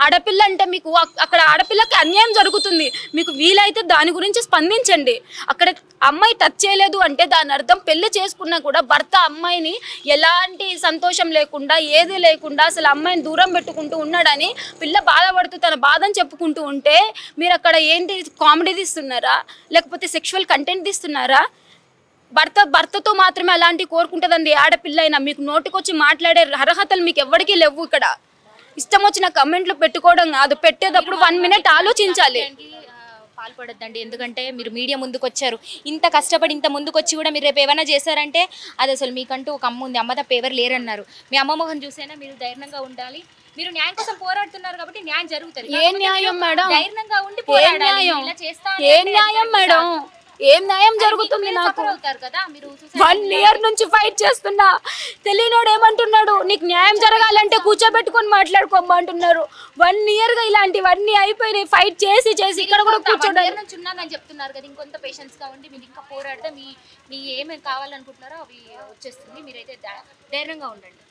ఆడపిల్ల అంటే మీకు అక్కడ ఆడపిల్లకి అన్యాయం జరుగుతుంది, మీకు వీలైతే దాని గురించి స్పందించండి. అక్కడ అమ్మాయి టచ్ చేయలేదు అంటే దాని అర్థం పెళ్లి చేసుకున్నా కూడా భర్త అమ్మాయిని ఎలాంటి సంతోషం లేకుండా ఏది లేకుండా అసలు అమ్మాయిని దూరం పెట్టుకుంటూ ఉన్నాడని పిల్ల బాధపడుతూ తన బాధని చెప్పుకుంటూ ఉంటే మీరు అక్కడ ఏంటి కామెడీ తీస్తున్నారా లేకపోతే సెక్షువల్ కంటెంట్ తీస్తున్నారా? భర్తతో మాత్రమే అలాంటివి కోరుకుంటుందండి ఆడపిల్ల అయినా. మీకు నోటికొచ్చి మాట్లాడే అర్హతలు మీకు ఎవరికీ లేవు. ఇక్కడ ఇష్టం వచ్చిన కమెంట్లు పెట్టుకోవడం కాదు, పెట్టేటప్పుడు 1 మినిట్ ఆలోచించాలి. పాల్పడద్దండి, ఎందుకంటే మీరు మీడియా ముందుకు వచ్చారు, ఇంత కష్టపడి ఇంత ముందుకు వచ్చి కూడా మీరు రేపు ఏమైనా చేశారంటే అది అసలు మీకంటూ ఒక అమ్మ ఉంది, అమ్మ తప్ప ఎవరు లేరన్నారు. మీ అమ్మ మొహం చూసైనా మీరు ధైర్యంగా ఉండాలి. మీరు న్యాయం కోసం పోరాడుతున్నారు కాబట్టి న్యాయం జరుగుతుంది. ఏ న్యాయం మేడం? ధైర్యంగా ఉండి పోరాడాలి. ఇలా చేస్తా ఏ న్యాయం మేడం? ఏం న్యాయం జరుగుతుంది? నాకు 1 ఇయర్ నుంచి ఫైట్ చేస్తున్నా. తెలియనోడు ఏమంటున్నాడు, నీకు న్యాయం జరగాలంటే కూర్చోబెట్టుకొని మాట్లాడుకోమ్మా అంటున్నారు. 1 ఇయర్ గా ఇలాంటివన్నీ అయిపోయినాయి. ఫైట్ చేసి ఇక్కడ కూడా కూర్చోడానికి చెప్తున్నారు కదా. ఇంకొంత పేషెన్స్ గా ఉండి మీరు ఇంకా పోరాడితే మీ ఏమేమి కావాలనుకుంటున్నారో అవి వచ్చేస్తుంది. మీరైతే ధైర్యంగా ఉండండి,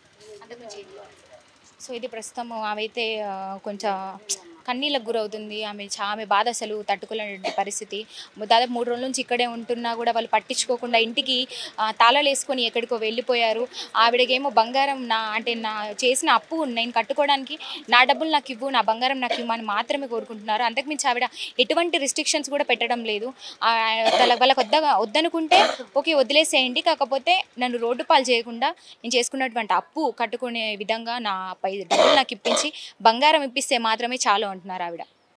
అంతకుమించి. సో ఇది ప్రస్తుతం ఆమె అయితే కొంచెం కన్నీళ్ళకు గురవుతుంది. ఆమె బాధ అసలు తట్టుకోలేని పరిస్థితి. దాదాపు 3 రోజుల నుంచి ఇక్కడే ఉంటున్నా కూడా వాళ్ళు పట్టించుకోకుండా ఇంటికి తాళాలు వేసుకొని ఎక్కడికో వెళ్ళిపోయారు. ఆవిడకేమో బంగారం నా చేసిన అప్పు నేను కట్టుకోవడానికి నా డబ్బులు నాకు ఇవ్వు, నా బంగారం నాకు ఇవ్వమని మాత్రమే కోరుకుంటున్నారు. అంతకుమించి ఆవిడ ఎటువంటి రిస్ట్రిక్షన్స్ కూడా పెట్టడం లేదు. వాళ్ళకి వద్దనుకుంటే ఓకే వదిలేసేయండి, కాకపోతే నన్ను రోడ్డు పాలు చేయకుండా నేను చేసుకున్నటువంటి అప్పు కట్టుకునే విధంగా నా డబ్బులు నాకు ఇప్పించి బంగారం ఇప్పిస్తే మాత్రమే చాలు అంటున్నారు ఆవిడ.